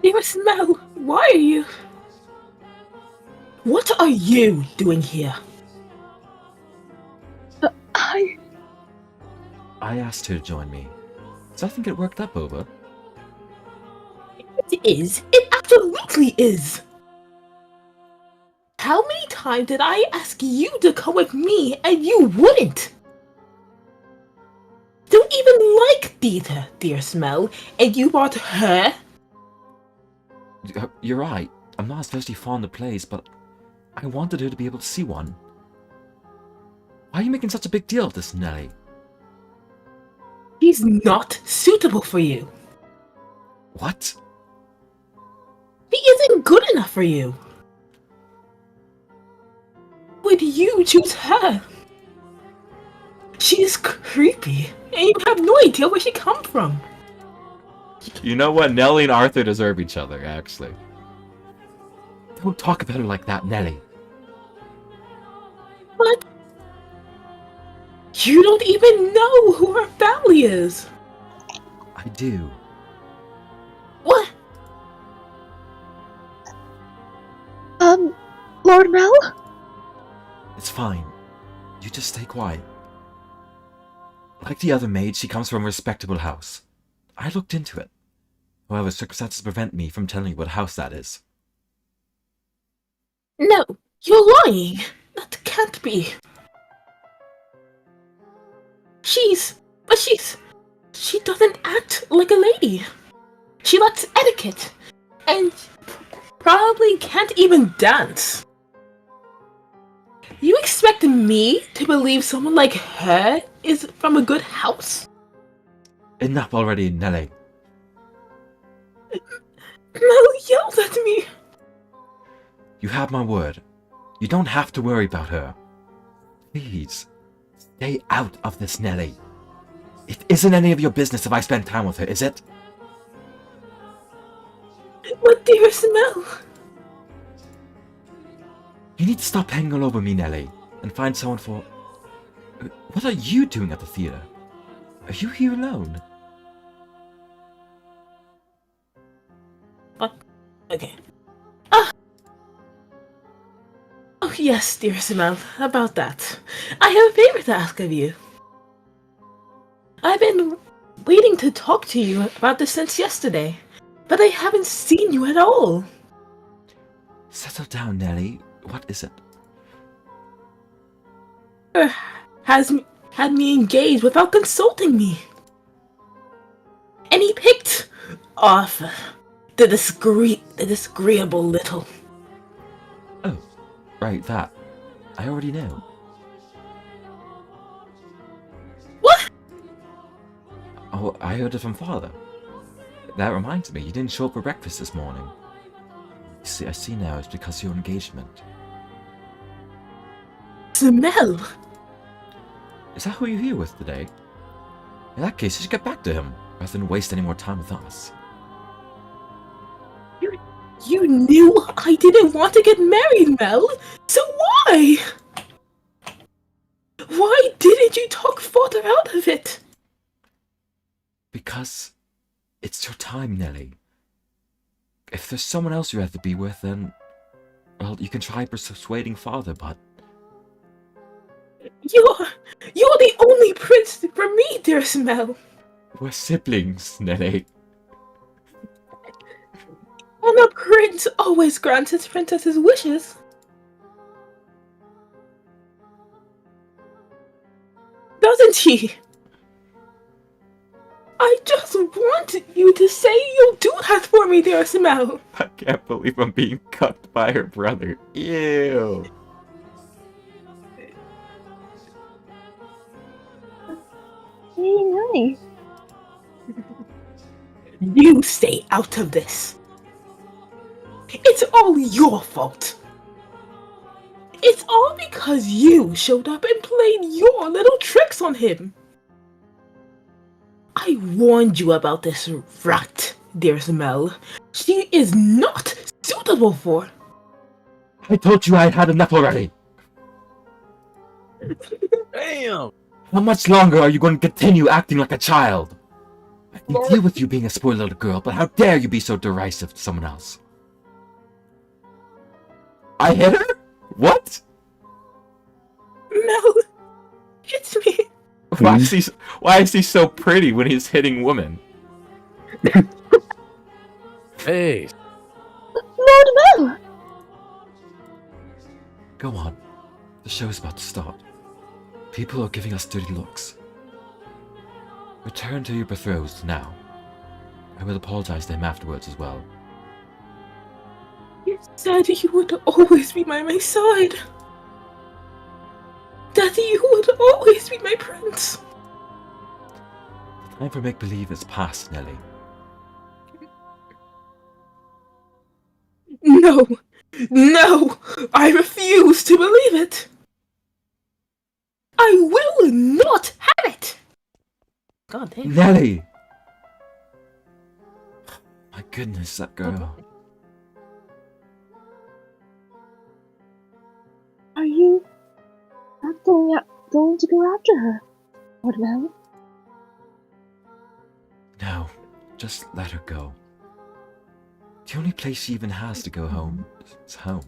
Dear Smell, why are you... What are you doing here? I asked her to join me. So I think it worked up over. It is. It absolutely is. How many times did I ask you to come with me and you wouldn't? Don't even like Dita, dear Smell, and you brought her? You're right. I'm not especially fond of plays, but I wanted her to be able to see one. Why are you making such a big deal of this, Nelly? He's not suitable for you. What? He isn't good enough for you. Would you choose her? She's creepy, and you have no idea where she comes from. You know what? Nelly and Arthur deserve each other, actually. Don't talk about her like that, Nelly. But you don't even know who her family is. I do. What? Lord Mel? It's fine. You just stay quiet. Like the other maids, she comes from a respectable house. I looked into it. However, circumstances prevent me from telling you what house that is. No, you're lying. That can't be. She doesn't act like a lady. She lacks etiquette, and probably can't even dance. You expect me to believe someone like her is from a good house? Enough already, Nelly. Mel yelled at me. You have my word. You don't have to worry about her. Please, stay out of this, Nelly. It isn't any of your business if I spend time with her, is it? But dear Smell, You need to stop hanging all over me, Nelly, and find someone for... What are you doing at the theater? Are you here alone? okay. Oh yes, dear Smell, about that. I have a favor to ask of you. I've been waiting to talk to you about this since yesterday, but I haven't seen you at all. Settle down, Nelly. What is it? Had me engaged without consulting me. and he picked off the disagreeable little. Oh, right, that. I already know. What? Oh, I heard it from Father. That reminds me, you didn't show up for breakfast this morning. See, I see now it's because of your engagement. Smell. Is that who you're here with today? In that case, you should get back to him, rather than waste any more time with us. You knew I didn't want to get married, Mel. So why? Why didn't you talk Father out of it? Because it's your time, Nelly. If there's someone else you have to be with, then, well, you can try persuading Father, but You're the only prince for me, dearest Mel. we're siblings, Nelly. And a prince always grants his princess's wishes. Doesn't he? I just want you to say you'll do that for me, dearest Mel. I can't believe I'm being cut by her brother. Ew. Hey, Nelly. You stay out of this. It's all your fault. It's all because you showed up and played your little tricks on him. I warned you about this rat, dearest Mel. She is not suitable for. I told you I had enough already. Damn! How much longer are you going to continue acting like a child? I can deal with you being a spoiled little girl, but how dare you be so derisive to someone else? I hit her? What? Mel, it's me. Why is he so pretty when he's hitting women? Hey, Lord Mel! Go on. The show's about to start. People are giving us dirty looks. Return to your betrothed now. I will apologize to him afterwards as well. You said you would always be by my side. That you would always be my prince. The time for make-believe is past, Nelly. No, no, I refuse to believe it. I will not have it. God damn. Nelly! My goodness, that girl. Are you not going to go after her, Lord Mel? No, just let her go. The only place she even has to go home is home.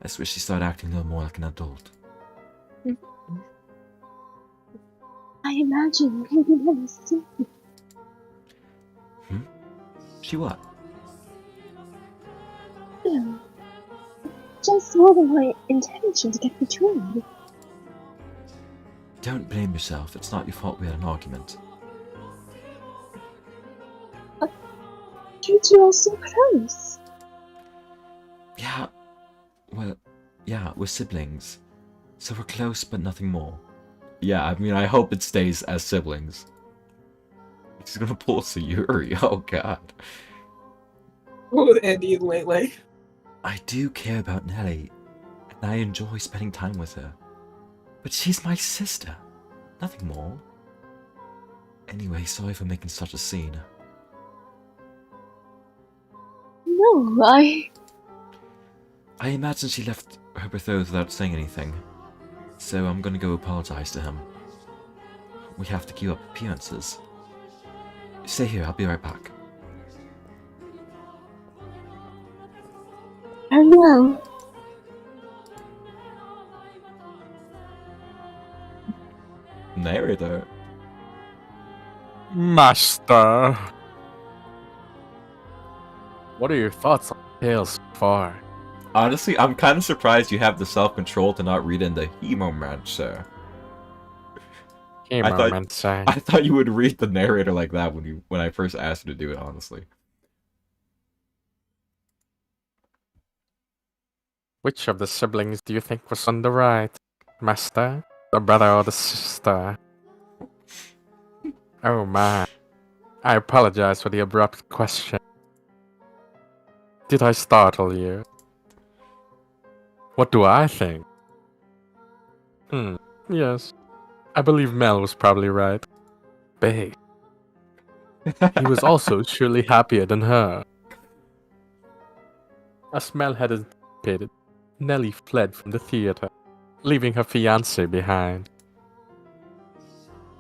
I wish she started acting a little more like an adult. I imagine Lady Mel is simply She what? no. Just wasn't my intention to get betrayed. Don't blame yourself. It's not your fault we had an argument. You two are so close. Yeah, well, yeah, we're siblings. So we're close, but nothing more. Yeah, I mean, I hope it stays as siblings. He's gonna pull Sayuri, oh god. Oh, Andy lately. I do care about Nelly, and I enjoy spending time with her. But she's my sister, nothing more. Anyway, sorry for making such a scene. No, I imagine she left her betrothed without saying anything. So I'm gonna go apologize to him. We have to keep up appearances. Stay here, I'll be right back. very well. Narrator. Master. What are your thoughts on the tale so far? Honestly, I'm kind of surprised you have the self-control to not read in the Hemomancer. I thought Kimmermancy. I thought you would read the narrator like that when I first asked you to do it. Honestly, Which of the siblings do you think was on the right? Master, the brother, or the sister? Oh my. I apologize for the abrupt question. Did I startle you? What do I think? Yes. I believe Mel was probably right. Babe. He was also surely happier than her. As Mel had anticipated, Nellie fled from the theater, leaving her fiancé behind.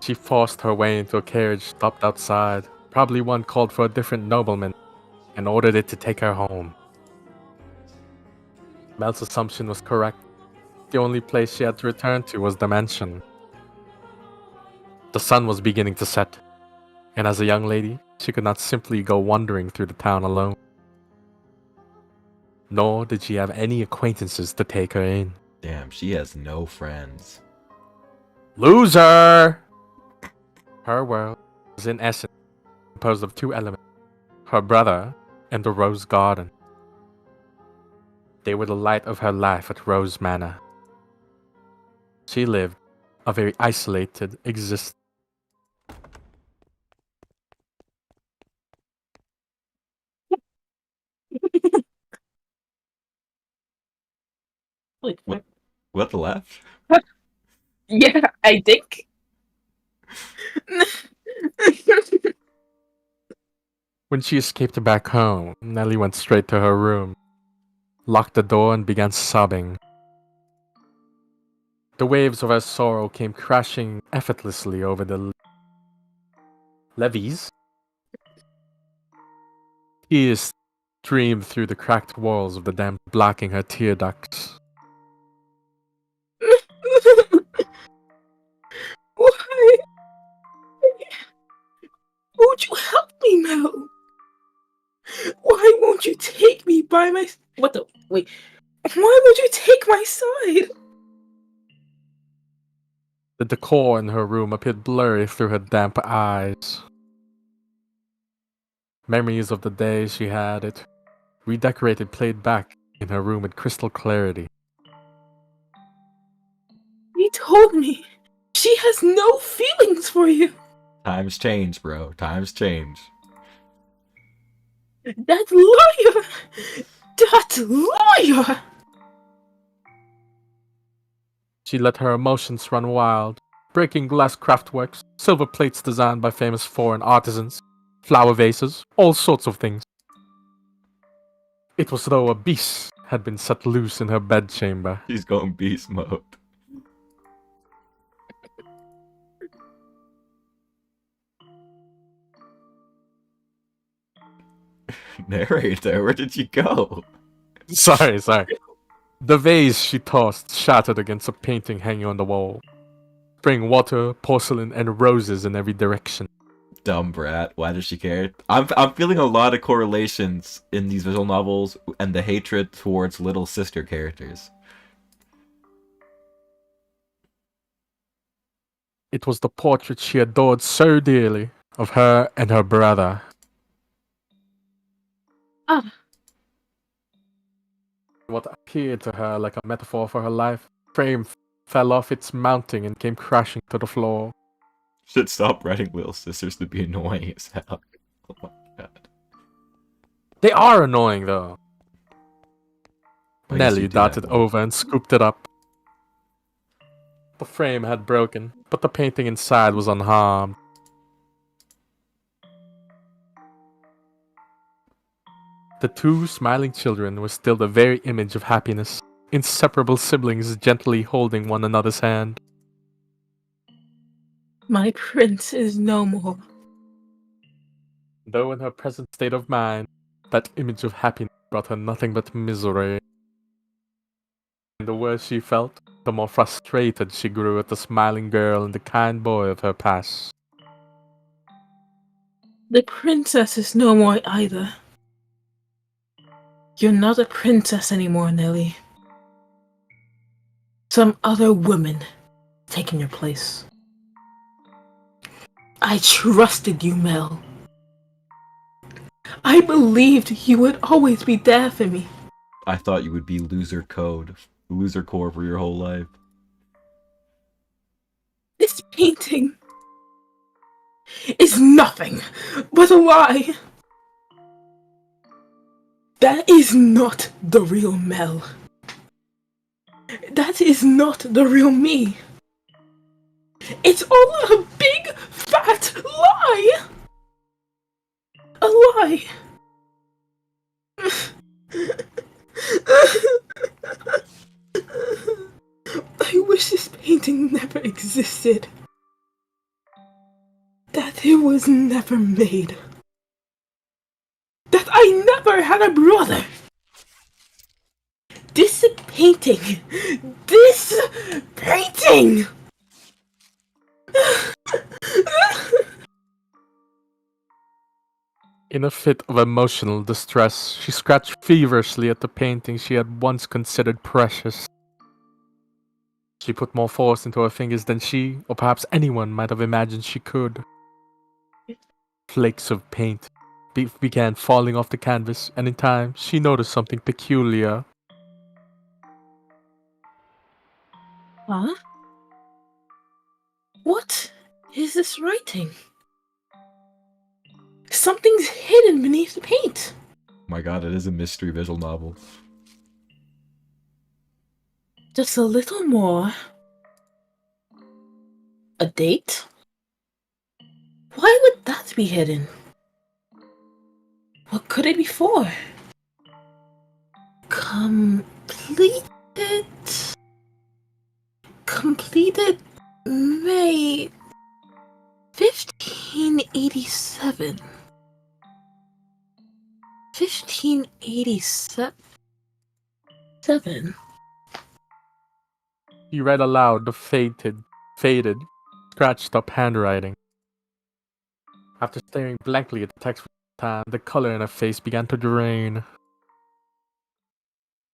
She forced her way into a carriage stopped outside, probably one called for a different nobleman, and ordered it to take her home. Mel's assumption was correct. The only place she had to return to was the mansion. The sun was beginning to set, and as a young lady, she could not simply go wandering through the town alone. Nor did she have any acquaintances to take her in. damn, she has no friends. Loser! Her world was in essence composed of two elements, her brother and the Rose Garden. They were the light of her life at Rose Manor. She lived a very isolated existence. Wait, What the left? yeah, I think. When she escaped back home, Nellie went straight to her room, locked the door, and began sobbing. The waves of her sorrow came crashing effortlessly over the levees. Tears streamed through the cracked walls of the dam, blocking her tear ducts. Why? Won't you help me, Mel? Why won't you take me by my... What the... Wait. Why won't you take my side? The decor in her room appeared blurry through her damp eyes. Memories of the day she had it redecorated played back in her room with crystal clarity. He told me she has no feelings for you. Times change, bro. Times change. That lawyer! That lawyer! She let her emotions run wild, breaking glass craftworks, silver plates designed by famous foreign artisans, flower vases, all sorts of things. It was as though a beast had been set loose in her bedchamber. She's going beast mode. Narrator, where did you go? Sorry. The vase she tossed shattered against a painting hanging on the wall, spraying water, porcelain, and roses in every direction. Dumb brat. Why does she care? I'm feeling a lot of correlations in these visual novels and the hatred towards little sister characters. It was the portrait she adored so dearly of her and her brother. Ah. What appeared to her like a metaphor for her life, frame fell off its mounting and came crashing to the floor. Should stop writing little sisters to be annoying as hell. Oh my god. They are annoying though. I guess Nellie you do that darted more. over and scooped it up. The frame had broken, but the painting inside was unharmed. The two smiling children were still the very image of happiness, inseparable siblings gently holding one another's hand. My prince is no more. Though in her present state of mind, that image of happiness brought her nothing but misery. And the worse she felt, the more frustrated she grew at the smiling girl and the kind boy of her past. The princess is no more either. You're not a princess anymore, Nellie. Some other woman taking your place. I trusted you, Mel. I believed you would always be there for me. I thought you would be loser core for your whole life. This painting is nothing but a lie. That is not the real Mel. That is not the real me. It's all a big fat lie. A lie. I wish this painting never existed. That it was never made. That I never had a brother. This painting. In a fit of emotional distress, she scratched feverishly at the painting she had once considered precious. She put more force into her fingers than she, or perhaps anyone, might have imagined she could. Flakes of paint began falling off the canvas, and in time, she noticed something peculiar. Huh? What is this writing? Something's hidden beneath the paint. My god, it is a mystery visual novel. Just a little more. A date? Why would that be hidden? What could it be for? Completed May 1587. 1587. He read aloud the faded, scratched up handwriting. After staring blankly at the text for a time, the color in her face began to drain.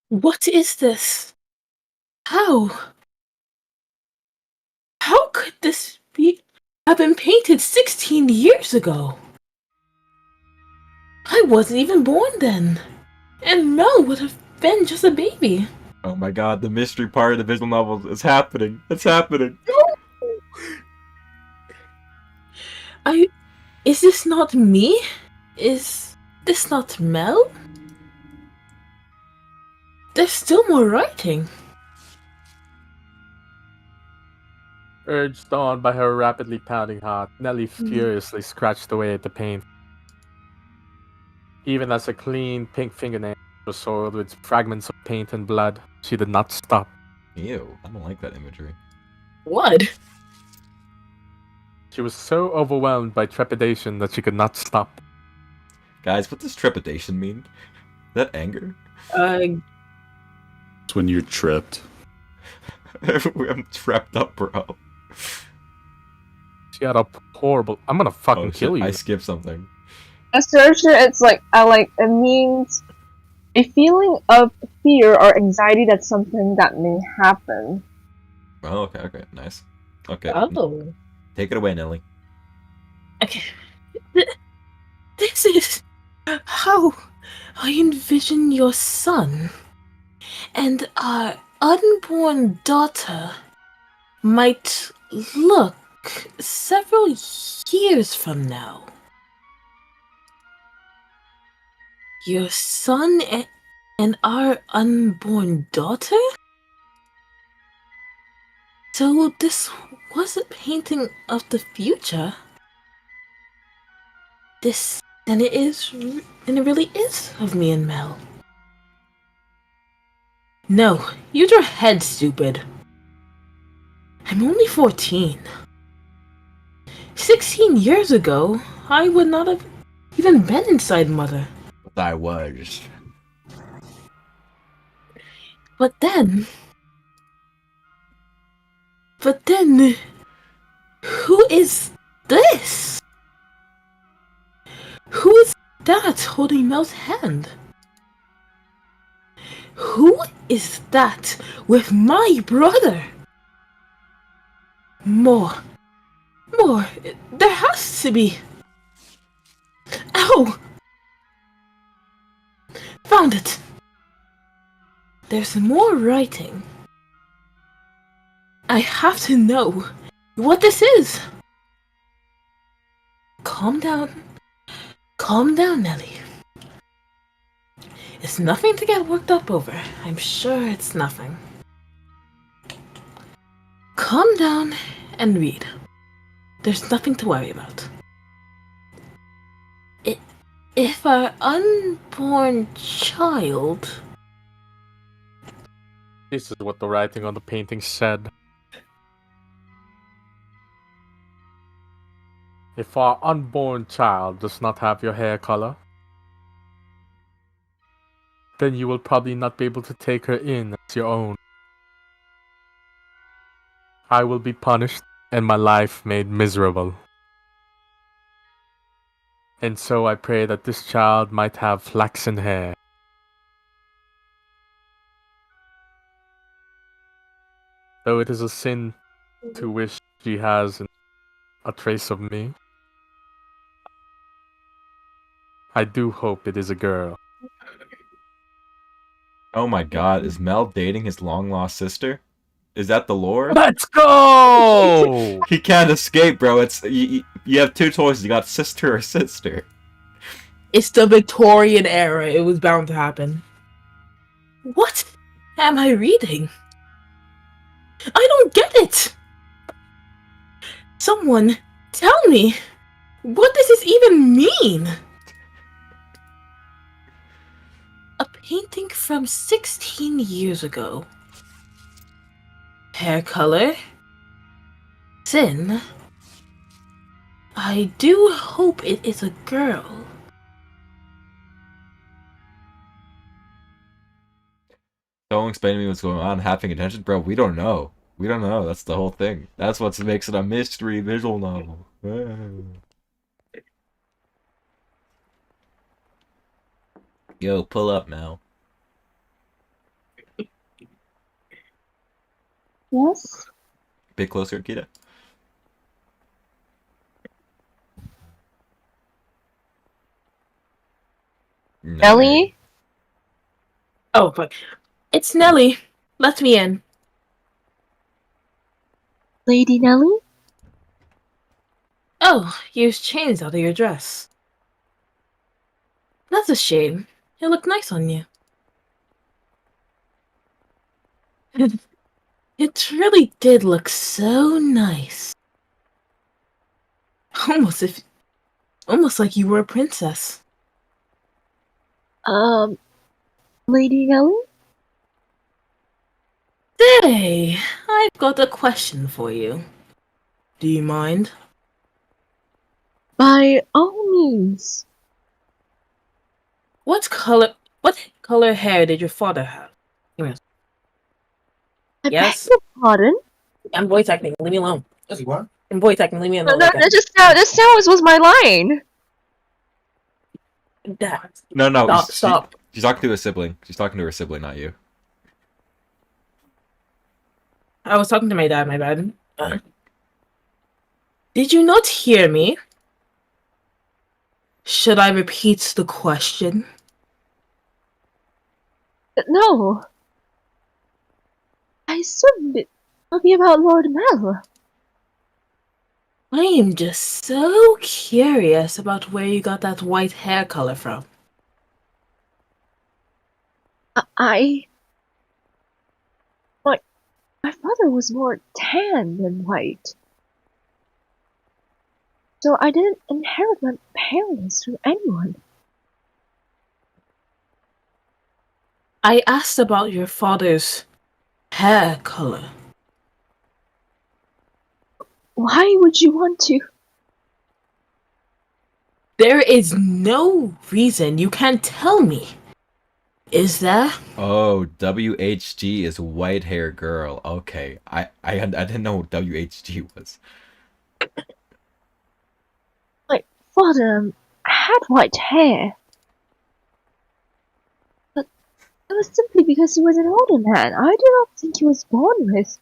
What is this? How? How could this have been painted 16 years ago? I wasn't even born then. And Mel would have been just a baby. Oh my god, the mystery part of the visual novel is happening. It's happening. Is this not me? Is this not Mel? There's still more writing. Urged on by her rapidly pounding heart, Nellie furiously scratched away at the paint. Even as her clean pink fingernails were soiled with fragments of paint and blood, she did not stop. Ew, I don't like that imagery. What? She was so overwhelmed by trepidation that she could not stop. Guys, what does trepidation mean? Is that anger? It's when you're tripped. I'm trapped up, bro. She had a horrible... I'm gonna fucking kill you. I skipped something. A searcher, it's like, it means a feeling of fear or anxiety that something that may happen. Oh, okay, nice. Okay. Oh. Take it away, Nelly. Okay. This is how I envision your son and our unborn daughter might look several years from now. Your son and our unborn daughter? So this was a painting of the future? And it really is of me and Mel. No, use your head, stupid. I'm only 14. 16 years ago, I would not have even been inside Mother. But I was. But then, who is this? Who is that holding Mel's hand? Who is that with my brother? More sure. There has to be. Ow! Found it. There's more writing. I have to know what this is. Calm down. Calm down, Nelly. It's nothing to get worked up over. I'm sure it's nothing. Calm down and read. There's nothing to worry about. If our unborn child... This is what the writing on the painting said. If our unborn child does not have your hair color, then you will probably not be able to take her in as your own. I will be punished and my life made miserable. And so I pray that this child might have flaxen hair. Though it is a sin to wish she has a trace of me, I do hope it is a girl. Oh my god, is Mel dating his long-lost sister? Is that the lore? Let's go! He can't escape, bro. It's you have two choices. You got sister or sister. It's the Victorian era. It was bound to happen. What am I reading? I don't get it! Someone tell me! What does this even mean? A painting from 16 years ago. Hair color. Sin. I do hope it is a girl. Don't explain to me what's going on. Having attention, bro. We don't know. We don't know. That's the whole thing. That's what makes it a mystery visual novel. Yo, pull up, Mel. Yes? Bit closer, Kita. Nelly? Oh, fuck. It's Nelly. Let me in. Lady Nelly? Oh, you changed out of your dress. That's a shame. It looked nice on you. It really did look so nice. Almost like you were a princess. Lady Nelly? Say, I've got a question for you. Do you mind? By all means. What color hair did your father have? Yes. I Yes? beg your pardon? I'm voice acting. Leave me alone. What? I'm voice acting. Leave me No, alone. no, like that. just now was my line. Dad. No. Stop. She's talking to a sibling. She's talking to her sibling, not you. I was talking to my dad, my bad. Did you not hear me? Should I repeat the question? No. I assumed it would be about Lord Mel. I am just so curious about where you got that white hair color from. My father was more tan than white. So I didn't inherit my paleness from anyone. I asked about your father's hair color. Why would you want to? There is no reason you can't tell me. Is there? Oh, WHG is white hair girl. Okay, I didn't know what WHG was. My father had white hair. But it was simply because he was an older man. I do not think he was born with.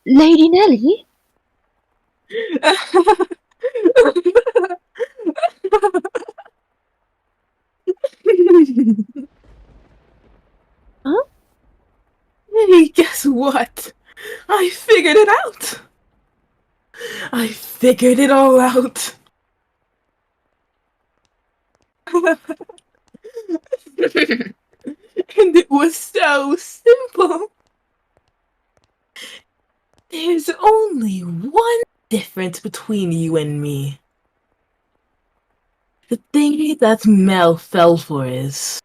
Lady Nelly? Huh? Hey, guess what? I figured it out! I figured it all out! And it was so simple! There's only one difference between you and me. The thing that Mel fell for is...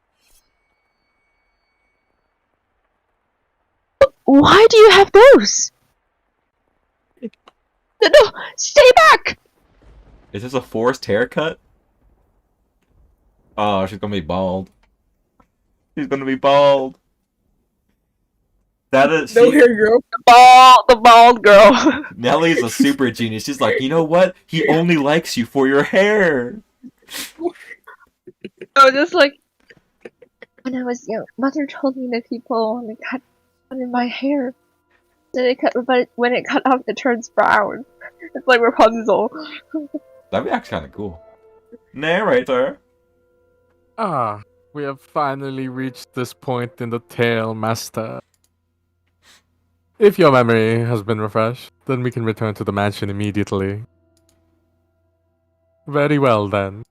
Why do you have those? No, stay back! Is this a forced haircut? Oh, she's gonna be bald. She's gonna be bald. That is. No hair girl. The bald girl. Nellie's a super genius. She's like, you know what? He only likes you for your hair. I was just like, When I was young, Mother told me that people want to cut in my hair. But when it cut off, it turns brown. it's like Rapunzel. That'd be actually kind of cool. Narrator. Ah, we have finally reached this point in the tale, Master. If your memory has been refreshed, then we can return to the mansion immediately. Very well, then.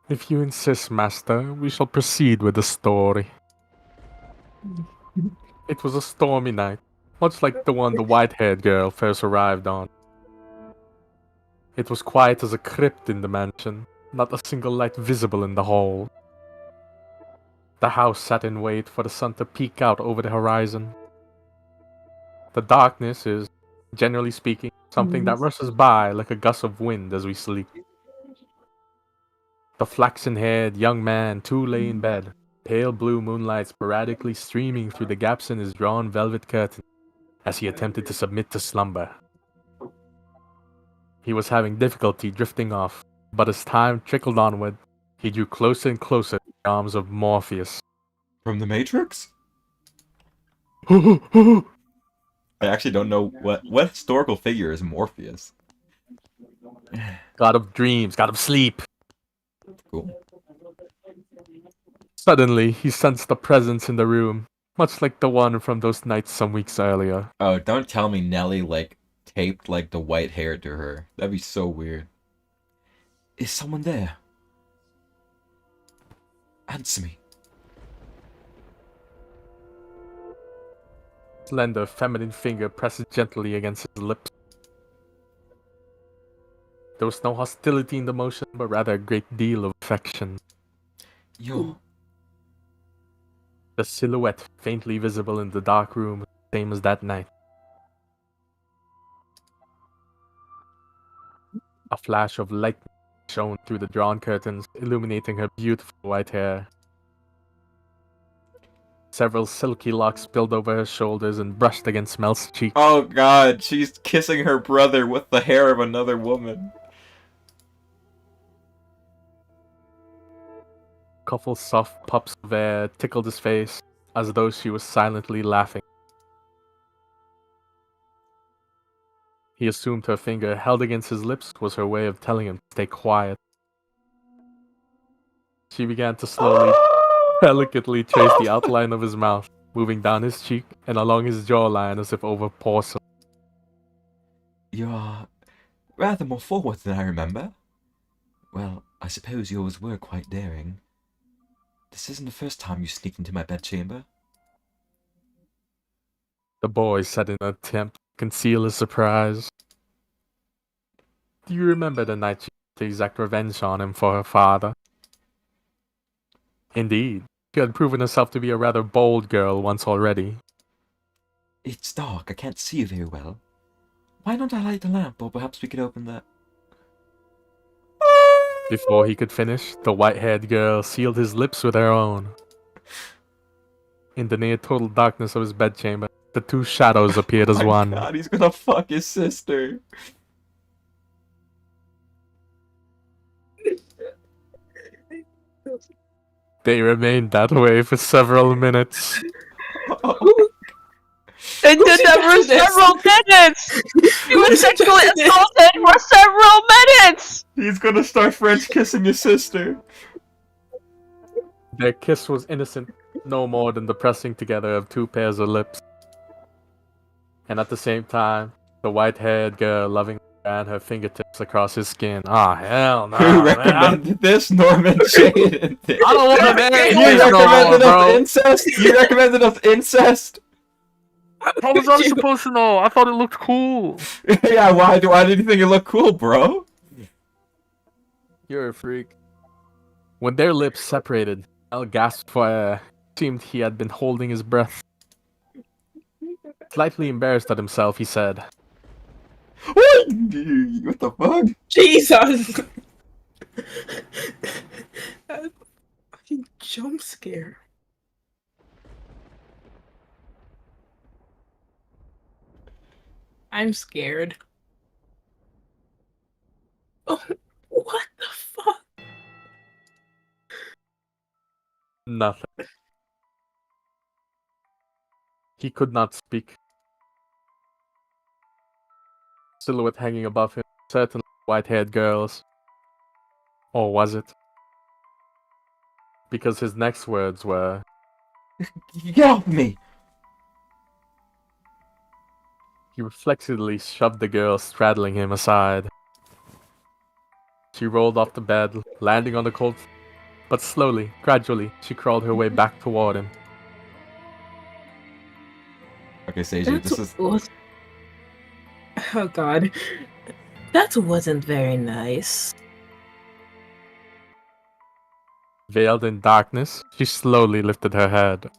If you insist, Master, we shall proceed with the story. It was a stormy night, much like the one the white-haired girl first arrived on. It was quiet as a crypt in the mansion, not a single light visible in the hall. The house sat in wait for the sun to peek out over the horizon. The darkness is, generally speaking, something that rushes by like a gust of wind as we sleep. The flaxen-haired young man too lay in bed, pale blue moonlight sporadically streaming through the gaps in his drawn velvet curtain as he attempted to submit to slumber. He was having difficulty drifting off, but as time trickled onward, he drew closer and closer to the arms of Morpheus. From the Matrix? I actually don't know what historical figure is Morpheus. God of dreams, god of sleep. Cool. Suddenly, he sensed a presence in the room, much like the one from those nights some weeks earlier. Oh, don't tell me Nellie, like, taped, like, the white hair to her. That'd be so weird. Is someone there? Answer me. Slender, feminine finger pressed gently against his lips. There was no hostility in the motion, but rather a great deal of affection. Yo. The silhouette faintly visible in the dark room, same as that night. A flash of light shone through the drawn curtains, illuminating her beautiful white hair. Several silky locks spilled over her shoulders and brushed against Mel's cheek. Oh god, she's kissing her brother with the hair of another woman. A couple soft puffs of air tickled his face, as though she was silently laughing. He assumed her finger held against his lips was her way of telling him to stay quiet. She began to slowly, delicately trace the outline of his mouth, moving down his cheek and along his jawline as if over porcelain. You're rather more forward than I remember. Well, I suppose yours were quite daring. This isn't the first time you sneaked into my bedchamber. The boy said in an attempt to conceal his surprise. Do you remember the night she tried to exact revenge on him for her father? Indeed, she had proven herself to be a rather bold girl once already. It's dark, I can't see very well. Why don't I light the lamp, or perhaps we could open the... Before he could finish, the white-haired girl sealed his lips with her own. In the near-total darkness of his bedchamber, the two shadows appeared as one. God, he's gonna fuck his sister. They remained that way for several minutes. They did that for several minutes! He was sexually assaulted for several minutes! He's gonna start French kissing your sister. Their kiss was innocent, no more than the pressing together of two pairs of lips. And at the same time, the white-haired girl lovingly ran her fingertips across his skin. Ah, hell no, Who man. recommended this? Norman Jade. I don't want to marry You you no more, recommended us bro. incest? You recommended us incest? How was I supposed to know? I thought it looked cool. Yeah, why did you think it looked cool, bro? You're a freak. When their lips separated, Mel gasped for air. It seemed he had been holding his breath. Slightly embarrassed at himself, he said, What the fuck? Jesus! That fucking jump scare. I'm scared. Oh, what the fuck? nothing. He could not speak. Silhouette hanging above him, certainly white-haired girls. Or was it? Because his next words were, Get off me! he reflexively shoved the girl straddling him aside. She rolled off the bed, landing on the cold, but slowly, gradually, she crawled her way back toward him. Okay, Seiji, this is... Oh god. That wasn't very nice. Veiled in darkness, she slowly lifted her head.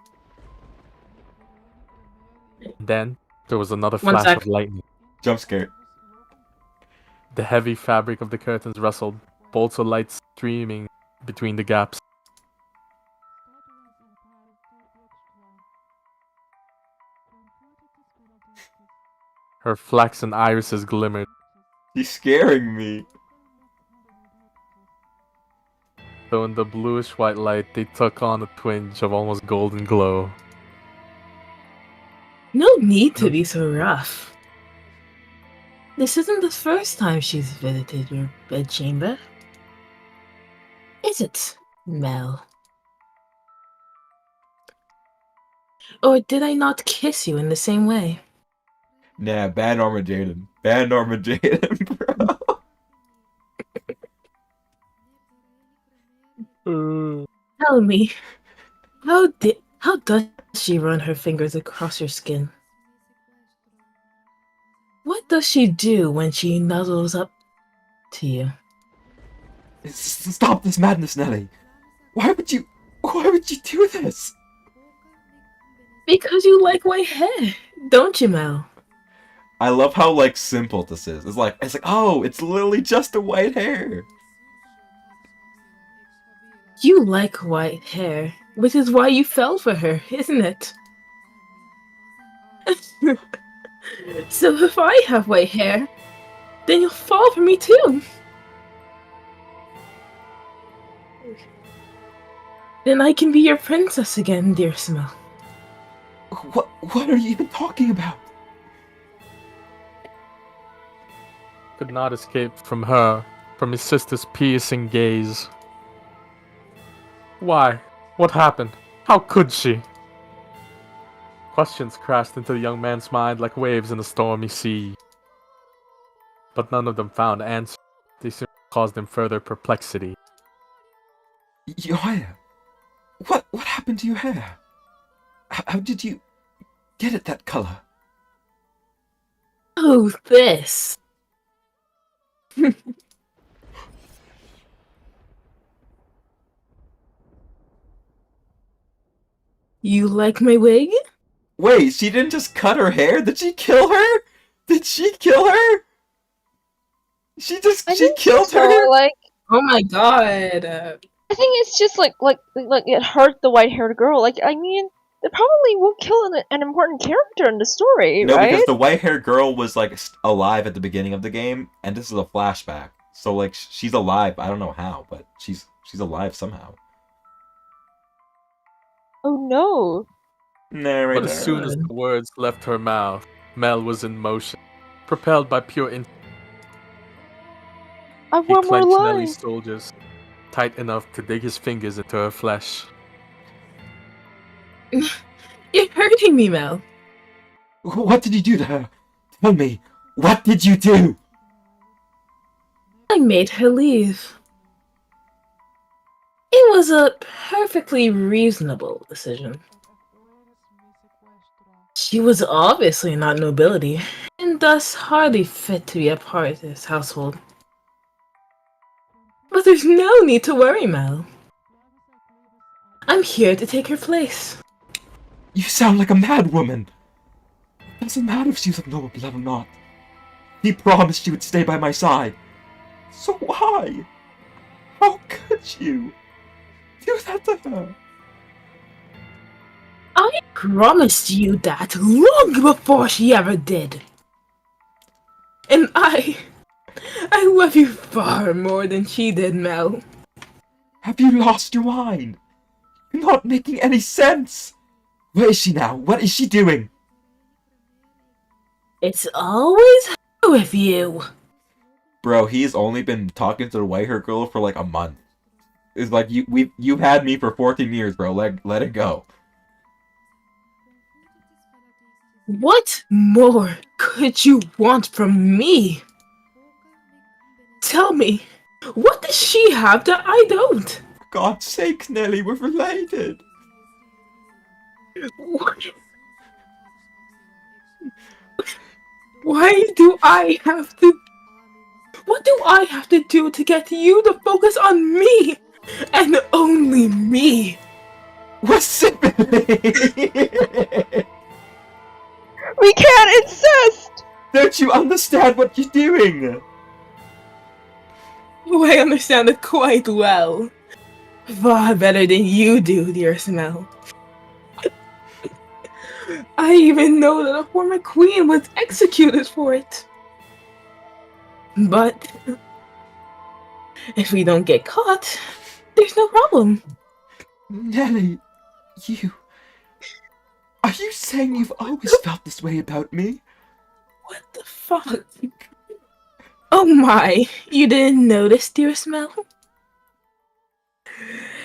Then, there was another One flash sec. of lightning. Jump scare. The heavy fabric of the curtains rustled, bolts of light streaming between the gaps. Her flaxen irises glimmered. He's scaring me. Though in the bluish-white light, they took on a twinge of almost golden glow. No need to be so rough. This isn't the first time she's visited your bedchamber. Is it, Mel? Or did I not kiss you in the same way? Nah, ban Norma Jaden. Ban Norma Jaden, bro. Tell me, how does she run her fingers across your skin? What does she do when she nuzzles up to you? Stop this madness, Nelly. Why would you do this? Because you like white hair, don't you, Mel? I love how, like, simple this is. It's like, oh, it's literally just a white hair. You like white hair, which is why you fell for her, isn't it? So if I have white hair, then you'll fall for me too. Then I can be your princess again, dear Smell. What are you even talking about? Could not escape from her, from his sister's piercing gaze. Why? What happened? How could she? Questions crashed into the young man's mind like waves in a stormy sea. But none of them found answers. They simply caused him further perplexity. Your hair? What happened to your hair? How did you get it that color? Oh, this. You like my wig? Wait, she didn't just cut her hair? Did she kill her? Did she kill her? She killed her? Like, Oh my god. I think it's just like it hurt the white-haired girl. Like, I mean, they probably won't kill an important character in the story, No, right? because the white-haired girl was, like, alive at the beginning of the game, and this is a flashback. So, like, she's alive. I don't know how, but she's alive somehow. Oh no. Narrator. But as soon as the words left her mouth, Mel was in motion, propelled by pure instinct. I have He one more clenched line. Nellie's shoulders tight enough to dig his fingers into her flesh. You're hurting me, Mel. What did you do to her? Tell me, what did you do? I made her leave. It was a perfectly reasonable decision. She was obviously not nobility, and thus hardly fit to be a part of this household. But there's no need to worry, Mel. I'm here to take her place. You sound like a mad woman. It doesn't matter if she's of noble blood or not. He promised you would stay by my side. So why? How could you do that to her? I promised you that long before she ever did. And I love you far more than she did, Mel. Have you lost your mind? You're not making any sense. Where is she now? What is she doing? It's always her with you. Bro, he's only been talking to the white-haired girl for like a month. It's like you've had me for 14 years, bro. Let it go. What more could you want from me? Tell me, what does she have that I don't? For God's sake, Nelly, we're related. Why do I have to... What do I have to do to get you to focus on me? And only me? We're siblings. We can't insist! Don't you understand what you're doing? Oh, I understand it quite well. Far better than you do, dear Smell. I even know that a former queen was executed for it. But if we don't get caught, there's no problem. Nelly, are you saying you've always felt this way about me? What the fuck? Oh my, you didn't notice, dear Smell?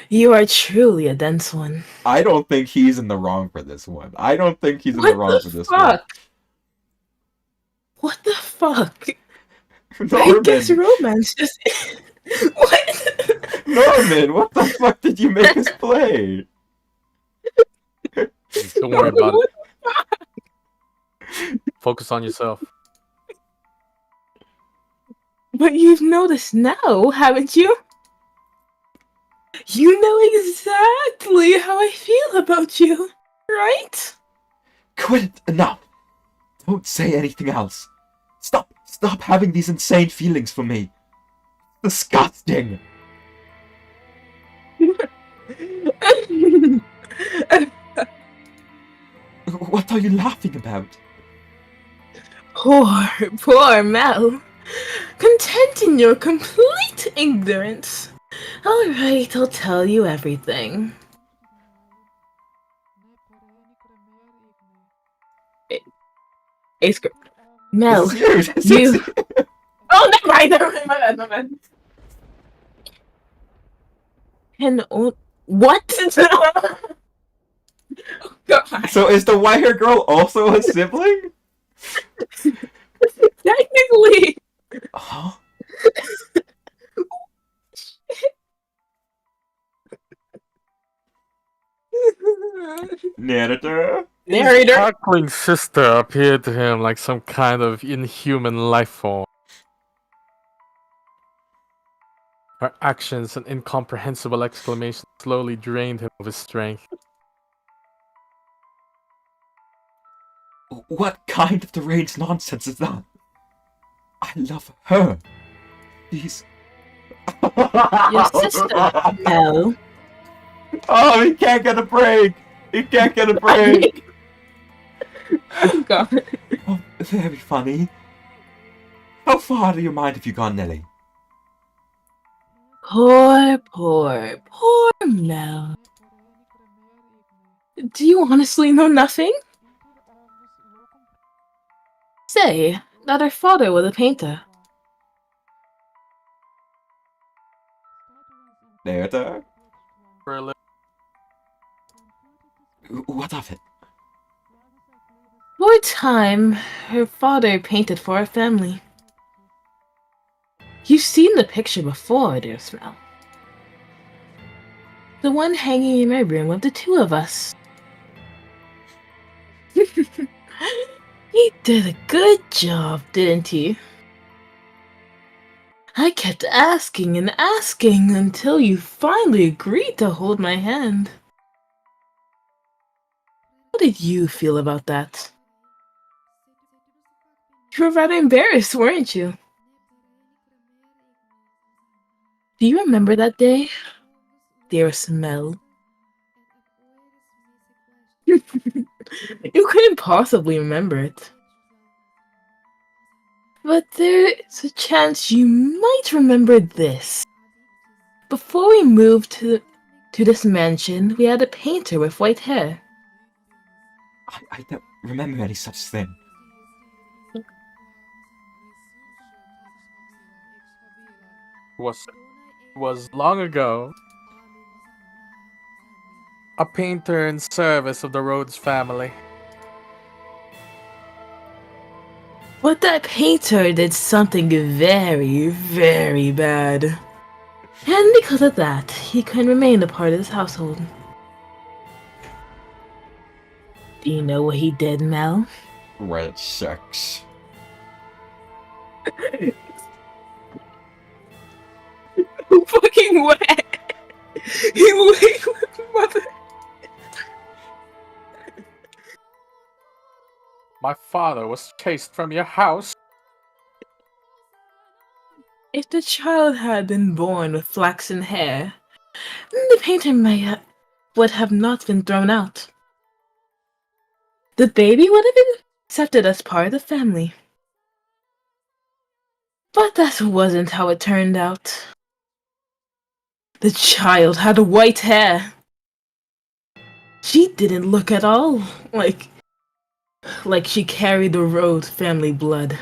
You are truly a dense one. I don't think he's in the wrong for this one. I don't think he's in What the wrong the for this fuck? What the fuck? one. I guess romance just... What? Norman, what the fuck did you make us play? Don't worry about it. Focus on yourself. But you've noticed now, haven't you? You know exactly how I feel about you, right? Quit it! Enough! Don't say anything else. Stop having these insane feelings for me. Disgusting! What are you laughing about? Poor Mel. Content in your complete ignorance. Alright, I'll tell you everything. Aesker. Mel, This is you... Oh, never mind, my bad. What? Oh, God. So is the white-haired girl also a sibling? Technically. Huh? Narrator? Narrator. His cackling sister appeared to him like some kind of inhuman life form. Her actions and incomprehensible exclamations slowly drained him of his strength. What kind of deranged nonsense is that? I love her. She's... Your sister. Mel. Oh, he can't get a break! He can't get a break! Oh, God. Oh, very funny. How far out of your mind have you gone, Nelly? Poor Mel. Do you honestly know nothing? Say that her father was a painter. Narrator? For a li- What of it? For a time, her father painted for our family. You've seen the picture before, dear Smell. The one hanging in my room of the two of us. He did a good job, didn't he? I kept asking and asking until you finally agreed to hold my hand. How did you feel about that? You were rather embarrassed, weren't you? Do you remember that day, dear Smell? You couldn't possibly remember it. But there's a chance you might remember this. Before we moved to this mansion, we had a painter with white hair. I don't remember any such thing. was long ago a painter in service of the Rhodes family. But that painter did something very, very bad. And because of that, he couldn't remain a part of this household. Do you know what he did, Mel? Red sex. Fucking wet! He laid with mother. My father was chased from your house. If the child had been born with flaxen hair, the painter would have not been thrown out. The baby would have been accepted as part of the family. But that wasn't how it turned out. The child had white hair. She didn't look at all like she carried the Rhodes family blood.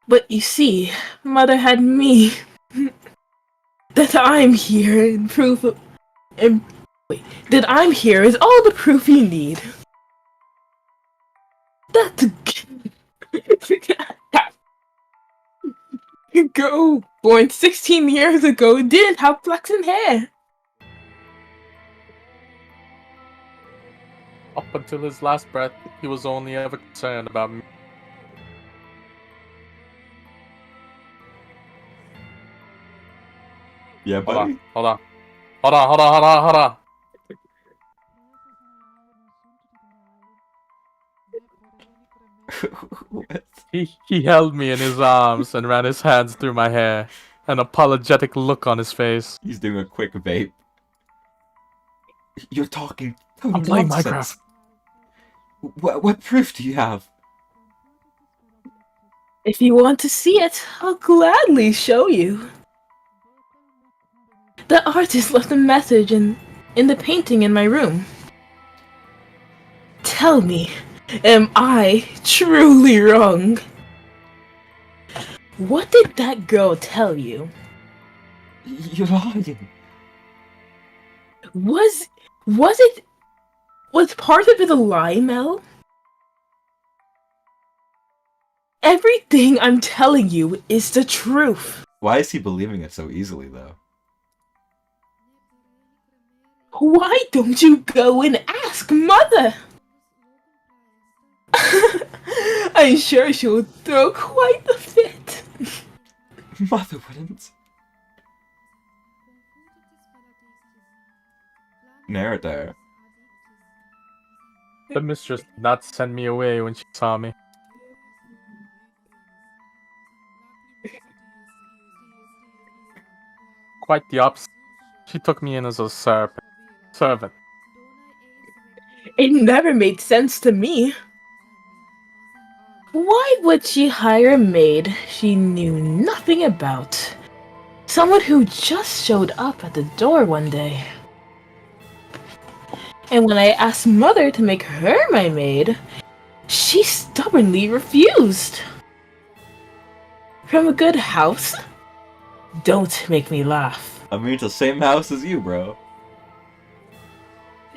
But you see, Mother had me. That I'm here in proof of... that I'm here is all the proof you need. That girl born 16 years ago didn't have flaxen hair. Up until his last breath, he was only ever concerned about me. Yeah, buddy? Hold on. What? He held me in his arms and ran his hands through my hair, an apologetic look on his face. He's doing a quick vape. You're talking I'm playing nonsense. What proof do you have? If you want to see it, I'll gladly show you. The artist left a message in the painting in my room. Tell me, am I truly wrong? What did that girl tell you? You're lying. Was part of it a lie, Mel? Everything I'm telling you is the truth. Why is he believing it so easily, though? Why don't you go and ask Mother? I'm sure she'll throw quite a fit. Mother wouldn't. Narrator. The mistress did not send me away when she saw me. Quite the opposite. She took me in as a servant. It never made sense to me. Why would she hire a maid she knew nothing about? Someone who just showed up at the door one day. And when I asked Mother to make her my maid, she stubbornly refused. From a good house? Don't make me laugh. I mean, it's the same house as you, bro.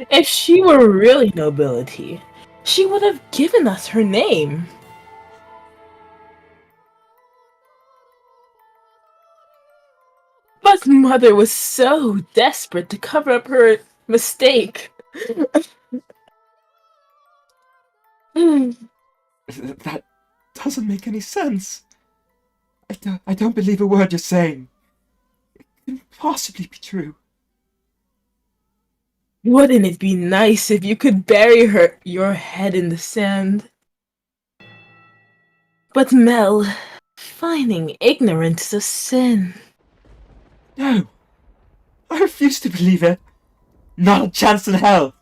If she were really nobility, she would have given us her name. But Mother was so desperate to cover up her mistake. That doesn't make any sense. I don't believe a word you're saying. It couldn't possibly be true. Wouldn't it be nice if you could bury your head in the sand? But Mel, finding ignorance is a sin. No! I refuse to believe it. Not a chance in hell.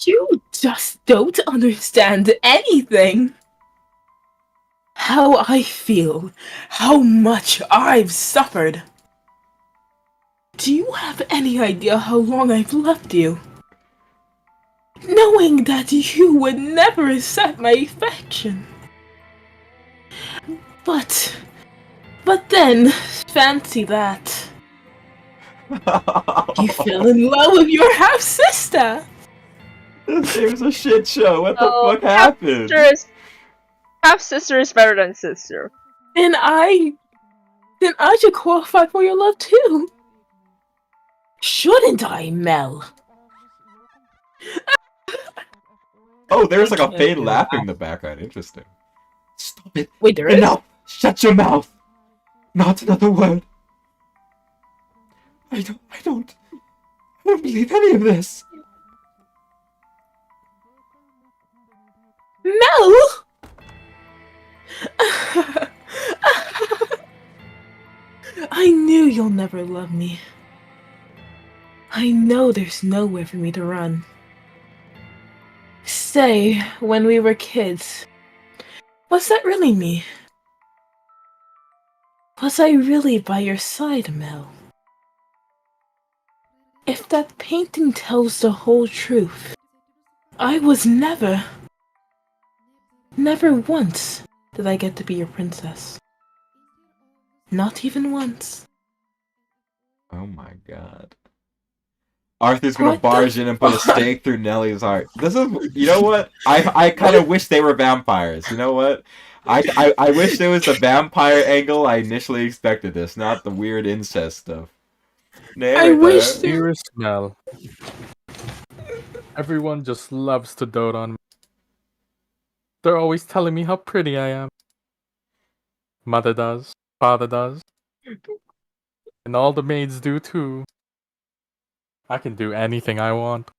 You just don't understand anything. How I feel, how much I've suffered. Do you have any idea how long I've loved you? Knowing that you would never accept my affection. But then, fancy that. You fell in love with your half-sister. This game is a shit show. What the Oh, fuck happened? Half sister is better than sister. Then I should qualify for your love too. Shouldn't I, Mel? Oh, there's like a can't fade do laughing that. in the background. Interesting. Stop it. Wait, there is? Enough! Shut your mouth! Not another word. I don't believe any of this. Mel! I knew you'll never love me. I know there's nowhere for me to run. Say, when we were kids, was that really me? Was I really by your side, Mel? If that painting tells the whole truth, I was never once did I get to be your princess. Not even once. Oh my god. Arthur's gonna What the barge in and put a fuck? stake through Nellie's heart. This is, you know what? I kind of wish they were vampires. You know what? I wish there was the vampire angle I initially expected this, not the weird incest stuff. I wish Narrator. there- Dearest Mel, everyone just loves to dote on me. They're always telling me how pretty I am. Mother does, father does, and all the maids do too. I can do anything I want.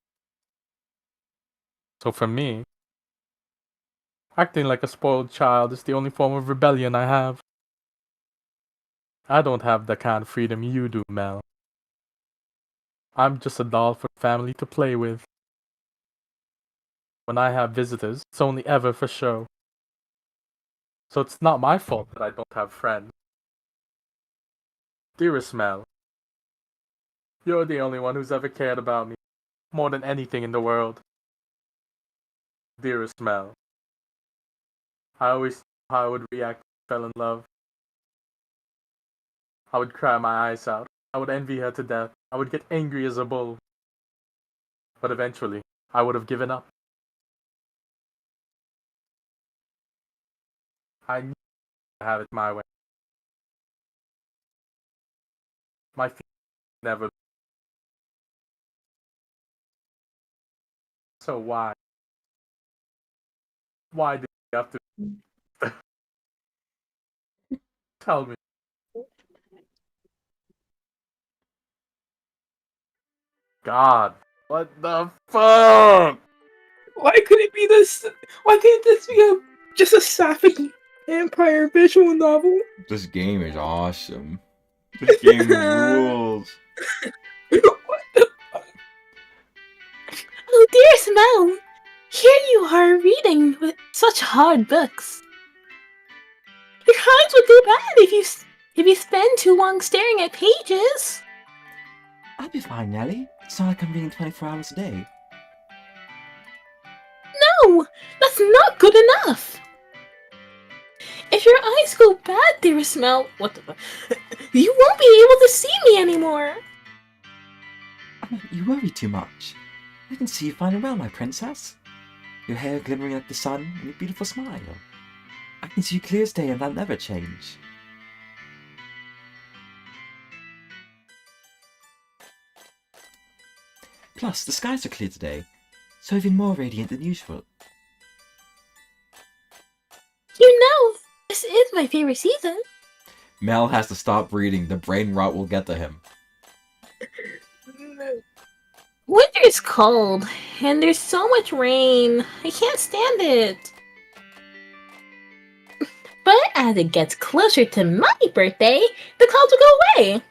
So for me, acting like a spoiled child is the only form of rebellion I have. I don't have the kind of freedom you do, Mel. I'm just a doll for family to play with. When I have visitors, it's only ever for show. So it's not my fault that I don't have friends. Dearest Mel, you're the only one who's ever cared about me, more than anything in the world. Dearest Mel, I always knew how I would react if I fell in love. I would cry my eyes out. I would envy her to death. I would get angry as a bull. But eventually, I would have given up. I knew to have it my way. My feelings never. So why? Why did you have to tell me? God, what the fuck? Why could it be this? Why couldn't this be just a sapphic vampire visual novel? This game is awesome. This game rules. What the fuck? Oh, dearest Mel, here you are reading with such hard books. Your eyes would go bad if you spend too long staring at pages. I'll be fine, Nellie. It's not like I'm reading 24 hours a day. No! That's not good enough! If your eyes go bad, dearest Mel, what the you won't be able to see me anymore! You worry too much. I can see you fine and well, my princess. Your hair glimmering like the sun, and your beautiful smile. I can see you clear as day, and that'll never change. Plus, the skies are clear today, so even more radiant than usual. You know, this is my favorite season. Mel has to stop reading. The brain rot will get to him. Winter is cold, and there's so much rain. I can't stand it. But as it gets closer to my birthday, the clouds will go away.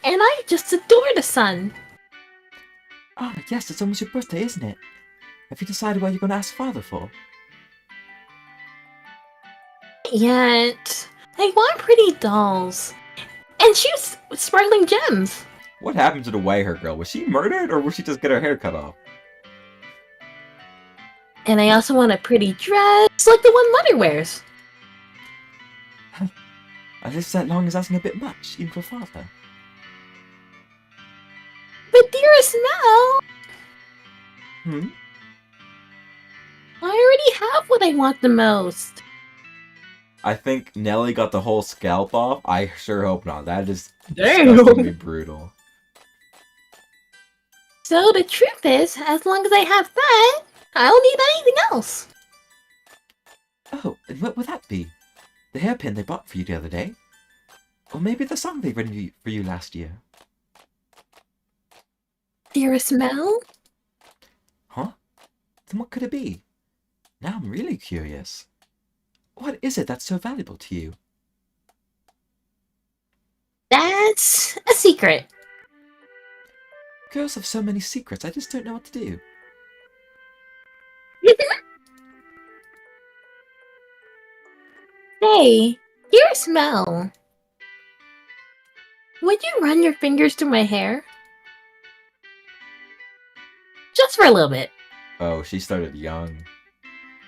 And I just adore the sun. Ah, yes, it's almost your birthday, isn't it? Have you decided what you're going to ask Father for? Yet, I want pretty dolls. And shoes with sparkling gems. What happened to the White-haired girl? Was she murdered, or will she just get her hair cut off? And I also want a pretty dress, like the one Mother wears. I guess that long is asking a bit much, even for Father. But dearest Mel, Hmm? I already have what I want the most. I think Nelly got the whole scalp off. I sure hope not. That is Damn. disgustingly brutal. So the truth is, as long as I have that, I don't need anything else. Oh, and what would that be? The hairpin they bought for you the other day? Or maybe the song they written for you last year? Dearest Mel? Huh? Then what could it be? Now I'm really curious. What is it that's so valuable to you? That's a secret. Girls have so many secrets, I just don't know what to do. Hey, dearest Mel. Would you run your fingers through my hair? Just for a little bit. Oh, she started young.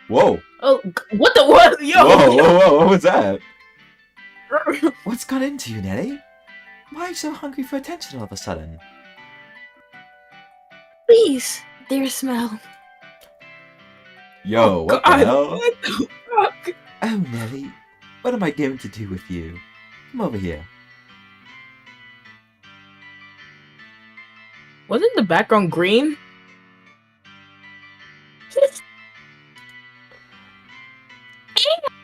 Whoa! Oh, what the what? Yo! Whoa, what was that? What's got into you, Nelly? Why are you so hungry for attention all of a sudden? Please, dearest Mel. Yo, what the God, hell? what the fuck? Oh, Nelly, what am I going to do with you? Come over here. Wasn't the background green?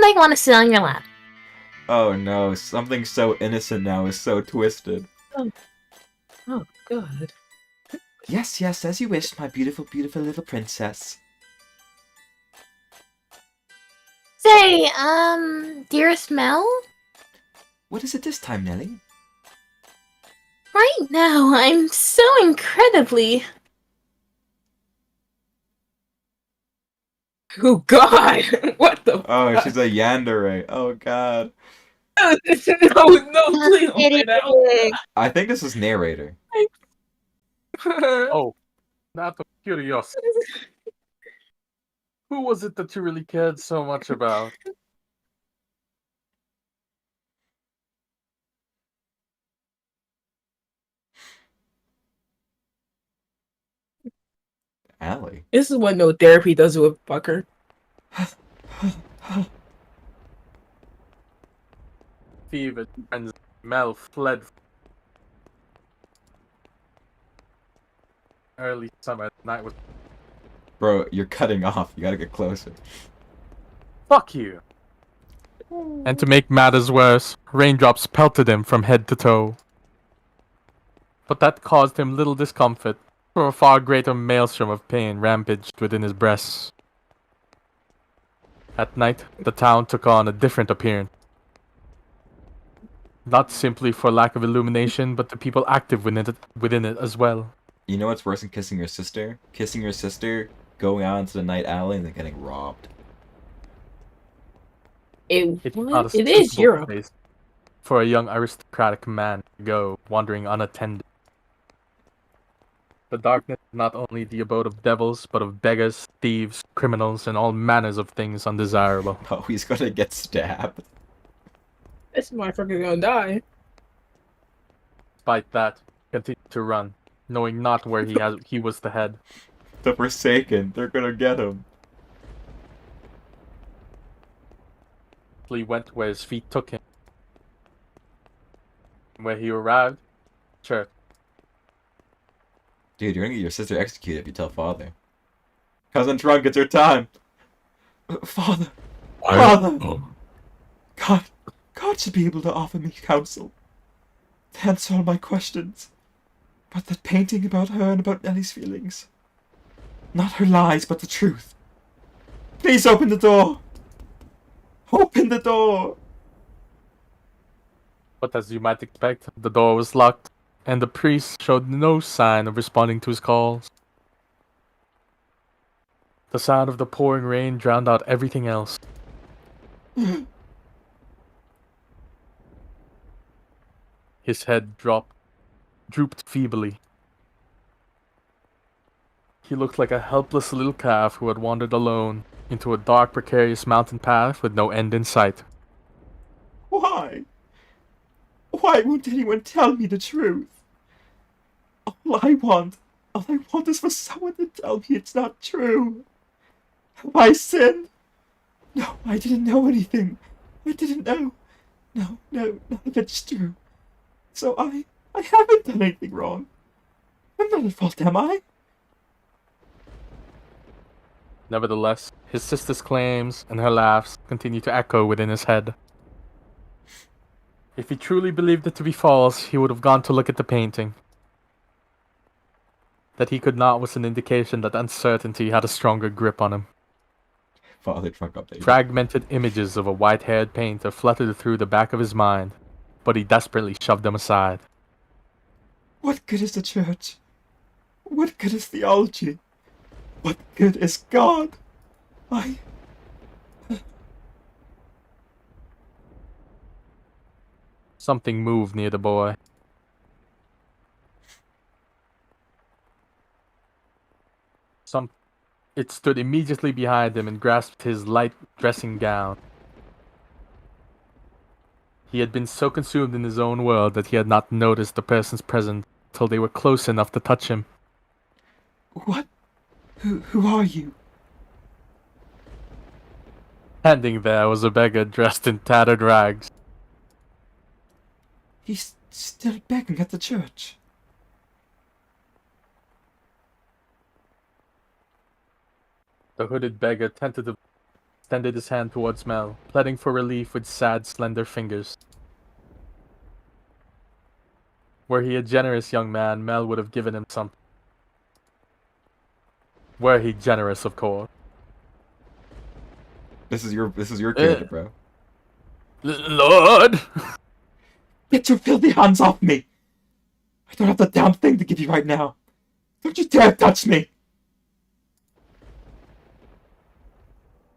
I want to sit on your lap. Oh no, something so innocent now is so twisted. Oh, God. Yes, yes, as you wish, my beautiful, beautiful little princess. Say, dearest Mel? What is it this time, Nelly? Right now, I'm so incredibly... Oh, God! What the Oh, she's a yandere. Oh god. no, please don't say that. I think this is narrator. Oh, out of curiosity, who was it that you really cared so much about? Allie. This is what no therapy does to a fucker. Fever and Mel fled early summer night was Bro, you're cutting off. You gotta get closer. fuck you. And to make matters worse, raindrops pelted him from head to toe. But that caused him little discomfort, for a far greater maelstrom of pain rampaged within his breast. At night, the town took on a different appearance. Not simply for lack of illumination, but the people active within it as well. You know what's worse than kissing your sister? Kissing your sister, going out into the night alley, and then getting robbed. It's not a It is suitable Europe. place for a young aristocratic man to go wandering unattended. The darkness is not only the abode of devils, but of beggars, thieves, criminals, and all manners of things undesirable. Oh, he's gonna get stabbed. This motherfucker gonna die. Despite that, he continued to run, knowing not where he was to head. The Forsaken, they're gonna get him. He went where his feet took him. Where he arrived, church. Dude, you're gonna get your sister executed if you tell father. Cousin Trunk, it's your time! Father! Father! Oh, God should be able to offer me counsel. To answer all my questions. About that painting, about her, and about Nellie's feelings. Not her lies, but the truth. Please open the door! Open the door! But as you might expect, the door was locked, and the priest showed no sign of responding to his calls. The sound of the pouring rain drowned out everything else. His head drooped feebly. He looked like a helpless little calf who had wandered alone into a dark, precarious mountain path with no end in sight. Why? Why won't anyone tell me the truth? All I want is for someone to tell me it's not true. Have I sinned? No, I didn't know anything. I didn't know. No, none of it's true. So I haven't done anything wrong. I'm not at fault, am I? Nevertheless, his sister's claims and her laughs continued to echo within his head. If he truly believed it to be false, he would have gone to look at the painting. That he could not was an indication that uncertainty had a stronger grip on him. Father Trunk update. Fragmented images of a white-haired painter fluttered through the back of his mind, but he desperately shoved them aside. What good is the church? What good is theology? What good is God? Something moved near the boy. It stood immediately behind him and grasped his light dressing gown. He had been so consumed in his own world that he had not noticed the persons present till they were close enough to touch him. What? Who are you? Standing there was a beggar dressed in tattered rags. He's still begging at the church. The hooded beggar tentatively extended his hand towards Mel, pleading for relief with sad, slender fingers. Were he a generous young man, Mel would have given him something. Were he generous, of course. This is your kid, bro. Lord! Get your filthy hands off me! I don't have the damn thing to give you right now. Don't you dare touch me!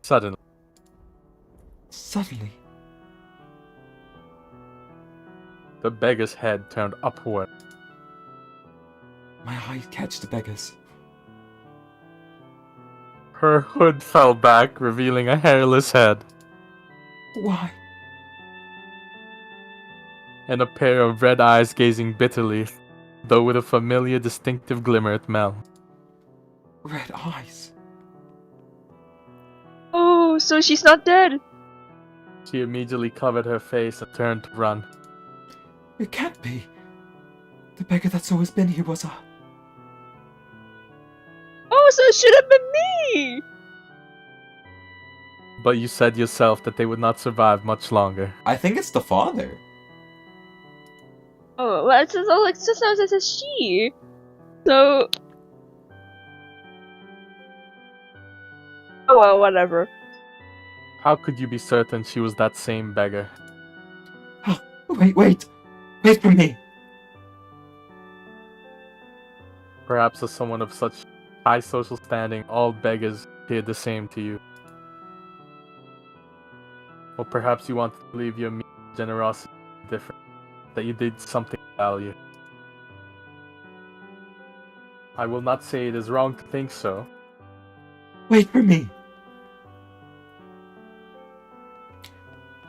Suddenly, the beggar's head turned upward. My eyes catch the beggars. Her hood fell back, revealing a hairless head Why? and a pair of red eyes gazing bitterly, though with a familiar, distinctive glimmer at Mel. Red eyes. Oh, so she's not dead. She immediately covered her face and turned to run. It can't be. The beggar that's always been here was a... Oh, so it should have been me. But you said yourself that they would not survive much longer. I think it's the father. Oh, well, it says, oh, like, sometimes it says she. So. Oh, well, whatever. How could you be certain she was that same beggar? Oh, wait for me. Perhaps as someone of such high social standing, all beggars appeared the same to you. Or perhaps you wanted to leave your mean generosity different, that you did something of value. I will not say it is wrong to think so. Wait for me!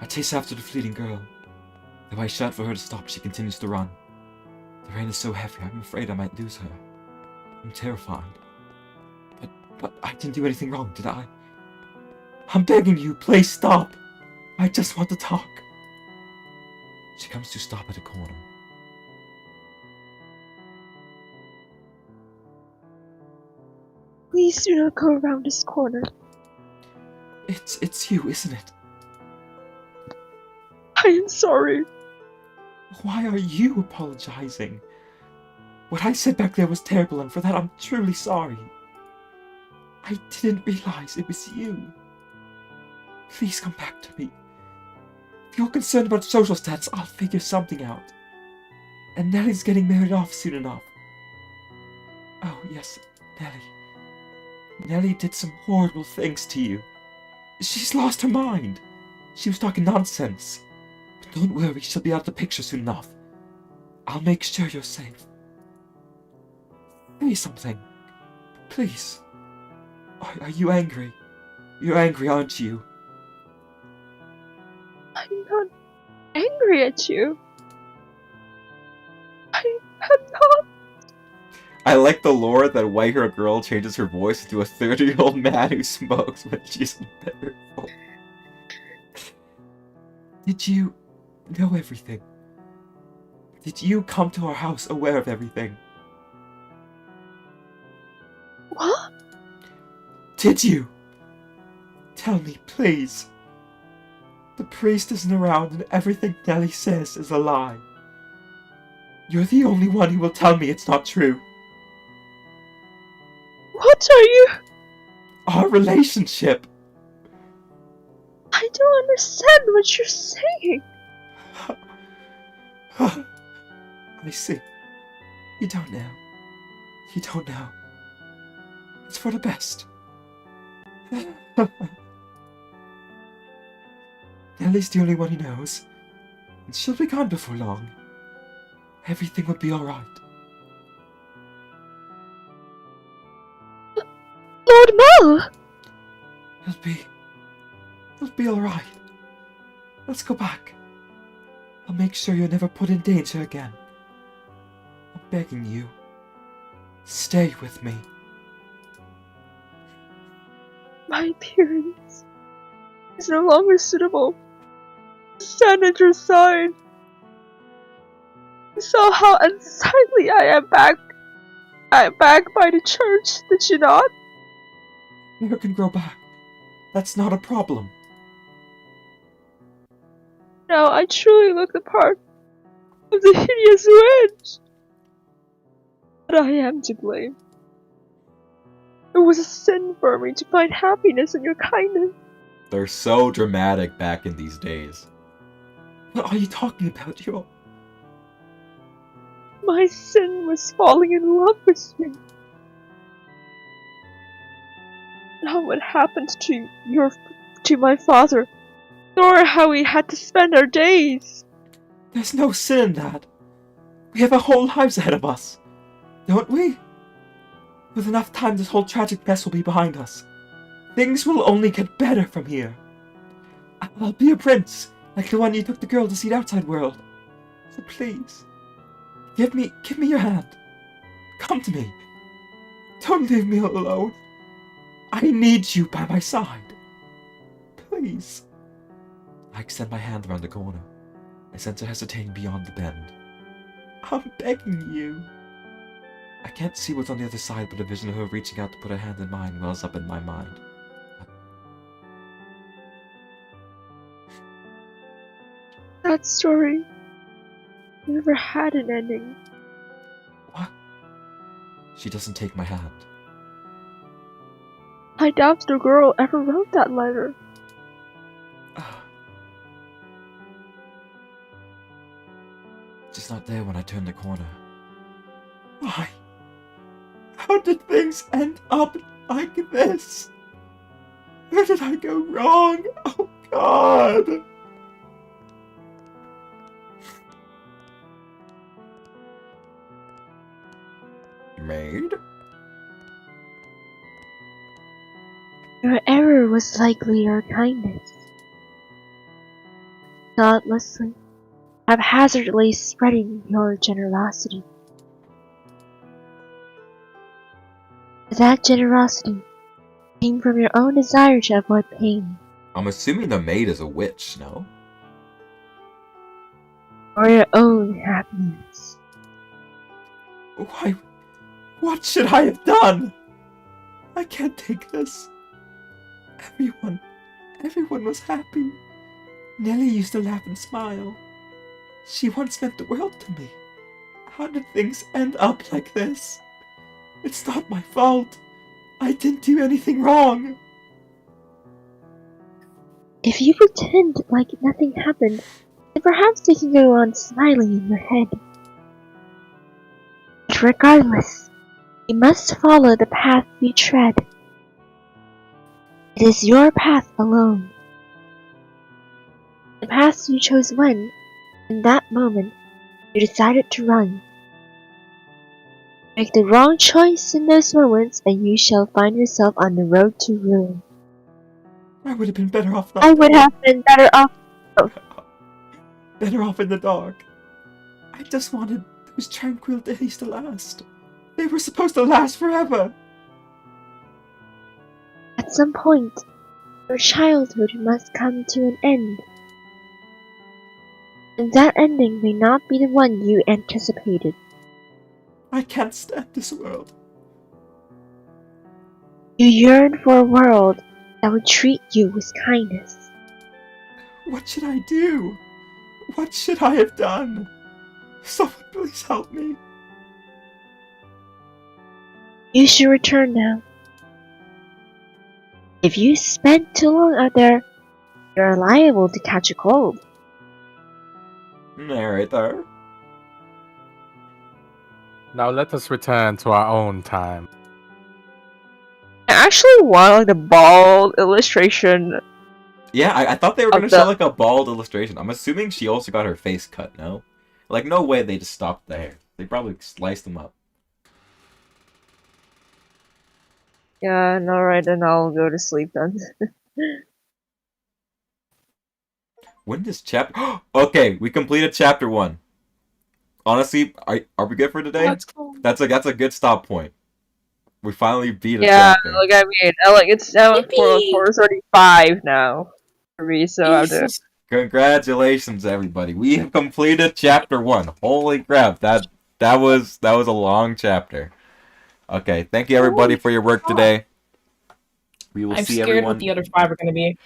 I chase after the fleeting girl. Though I shout for her to stop, she continues to run. The rain is so heavy, I'm afraid I might lose her. I'm terrified. But I didn't do anything wrong, did I? I'm begging you, please stop! I just want to talk. She comes to stop at a corner. Please do not go around this corner. It's you, isn't it? I am sorry. Why are you apologizing? What I said back there was terrible, and for that I'm truly sorry. I didn't realize it was you. Please come back to me. If you're concerned about social status, I'll figure something out. And Nellie's getting married off soon enough. Oh, yes, Nellie. Nellie did some horrible things to you. She's lost her mind. She was talking nonsense. But don't worry, she'll be out of the picture soon enough. I'll make sure you're safe. Say something. Please. Are you angry? You're angry, aren't you? I'm not angry at you. I am not. I like the lore that white-haired girl changes her voice into a 30-year-old man who smokes when she's in better form. Did you know everything? Did you come to our house aware of everything? What? Did you? Tell me, please. The priest isn't around and everything Nellie says is a lie. You're the only one who will tell me it's not true. What are you? Our relationship. I don't understand what you're saying. I see. You don't know. You don't know. It's for the best. Nellie's the only one who knows, and she'll be gone before long. Everything will be alright. Lord Mel! It'll be alright. Let's go back. I'll make sure you're never put in danger again. I'm begging you. Stay with me. My appearance is no longer suitable. Stand at your side. You saw how unsightly I am back by the church, did you not? Hair can grow back. That's not a problem. Now I truly look the part of the hideous witch. But I am to blame. It was a sin for me to find happiness in your kindness. They're so dramatic back in these days. What are you talking about? My sin was falling in love with you. Not what happened to my father, nor how we had to spend our days. There's no sin in that. We have our whole lives ahead of us, don't we? With enough time, this whole tragic mess will be behind us. Things will only get better from here. I'll be a prince, like the one you took the girl to see the outside world. So please, give me your hand. Come to me. Don't leave me alone. I need you by my side. Please. I extend my hand around the corner. I sense her hesitating beyond the bend. I'm begging you. I can't see what's on the other side, but a vision of her reaching out to put her hand in mine wells up in my mind. That story never had an ending. What? She doesn't take my hand. I doubt the girl ever wrote that letter. She's not there when I turn the corner. Why? How did things end up like this? Where did I go wrong? Oh God! Maid? Your error was likely your kindness. Thoughtlessly, haphazardly spreading your generosity. That generosity came from your own desire to avoid pain, I'm assuming the maid is a witch, no? or your own happiness. Why? What should I have done? I can't take this. Everyone was happy. Nellie used to laugh and smile. She once meant the world to me. How did things end up like this? It's not my fault. I didn't do anything wrong. If you pretend like nothing happened, then perhaps you can go on smiling in your head. But regardless, you must follow the path you tread. It is your path alone. The path you chose when, in that moment, you decided to run. Make the wrong choice in those moments and you shall find yourself on the road to ruin. I would have been better off not I would knowing. have been better off. Better off in the dark. I just wanted those tranquil days to last. They were supposed to last forever. At some point, your childhood must come to an end. And that ending may not be the one you anticipated. I can't stand this world. You yearn for a world that would treat you with kindness. What should I do? What should I have done? Someone please help me. You should return now. If you spend too long out there, you're liable to catch a cold. Narrator. Now let us return to our own time. I actually want like the bald illustration. Yeah, I thought they were Of gonna the- show like a bald illustration. I'm assuming she also got her face cut, no? Like, no way they just stopped the hair. They probably sliced them up. Yeah, no, right, then I'll go to sleep then. When does chapter... Okay, we completed chapter 1. Honestly, are we good for today? Let's go. That's a good stop point. We finally beat a Yeah, chapter. like I mean, like it's now Yippee! 4:35 now for me, so I have to. Jesus. Congratulations, everybody! We have completed chapter 1. Holy crap! That was a long chapter. Okay, thank you everybody for your work today. We will I'm see scared everyone. what the other 5 are gonna be.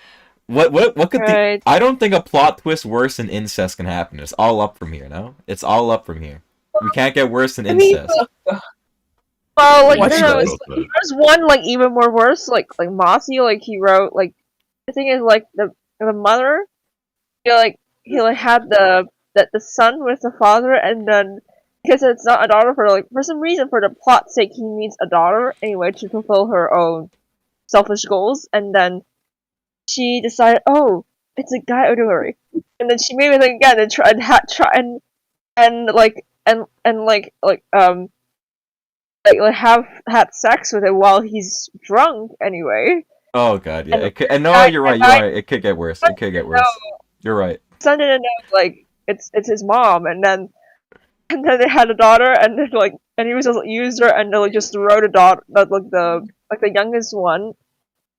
What could the? Right. I don't think a plot twist worse than incest can happen. It's all up from here. No, it's all up from here. We can't get worse than I mean, incest. Well, like Watch no, this. there's one like even more worse. Like Mossy, like he wrote like the thing is like the mother, he had the son with the father, and then because it's not a daughter for some reason for the plot's sake he needs a daughter anyway to fulfill her own selfish goals, and then she decided, oh, it's a guy auxiliary, and then she made me think again and try and have had sex with him while he's drunk anyway. Oh god, yeah. And It could, and no, I- you're right. and You're I- right. It could get worse. It could get worse. You're right. Son didn't know like it's his mom, and then they had a daughter, and then and he was just used her, and then just threw the daughter, the youngest one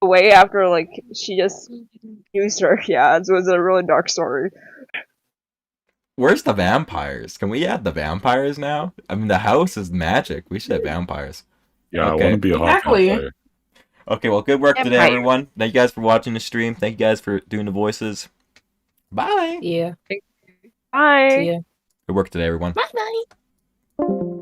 away after she just used her. Yeah, it was a really dark story. Where's the vampires? Can we add the vampires now? I mean, the house is magic. We should have vampires. Yeah, I Okay. want to be a hot Exactly. vampire. Okay, well, good work today, Vampire. everyone. Thank you guys for watching the stream. Thank you guys for doing the voices. Bye. Yeah. Bye. See ya. Good work today, everyone. Bye bye.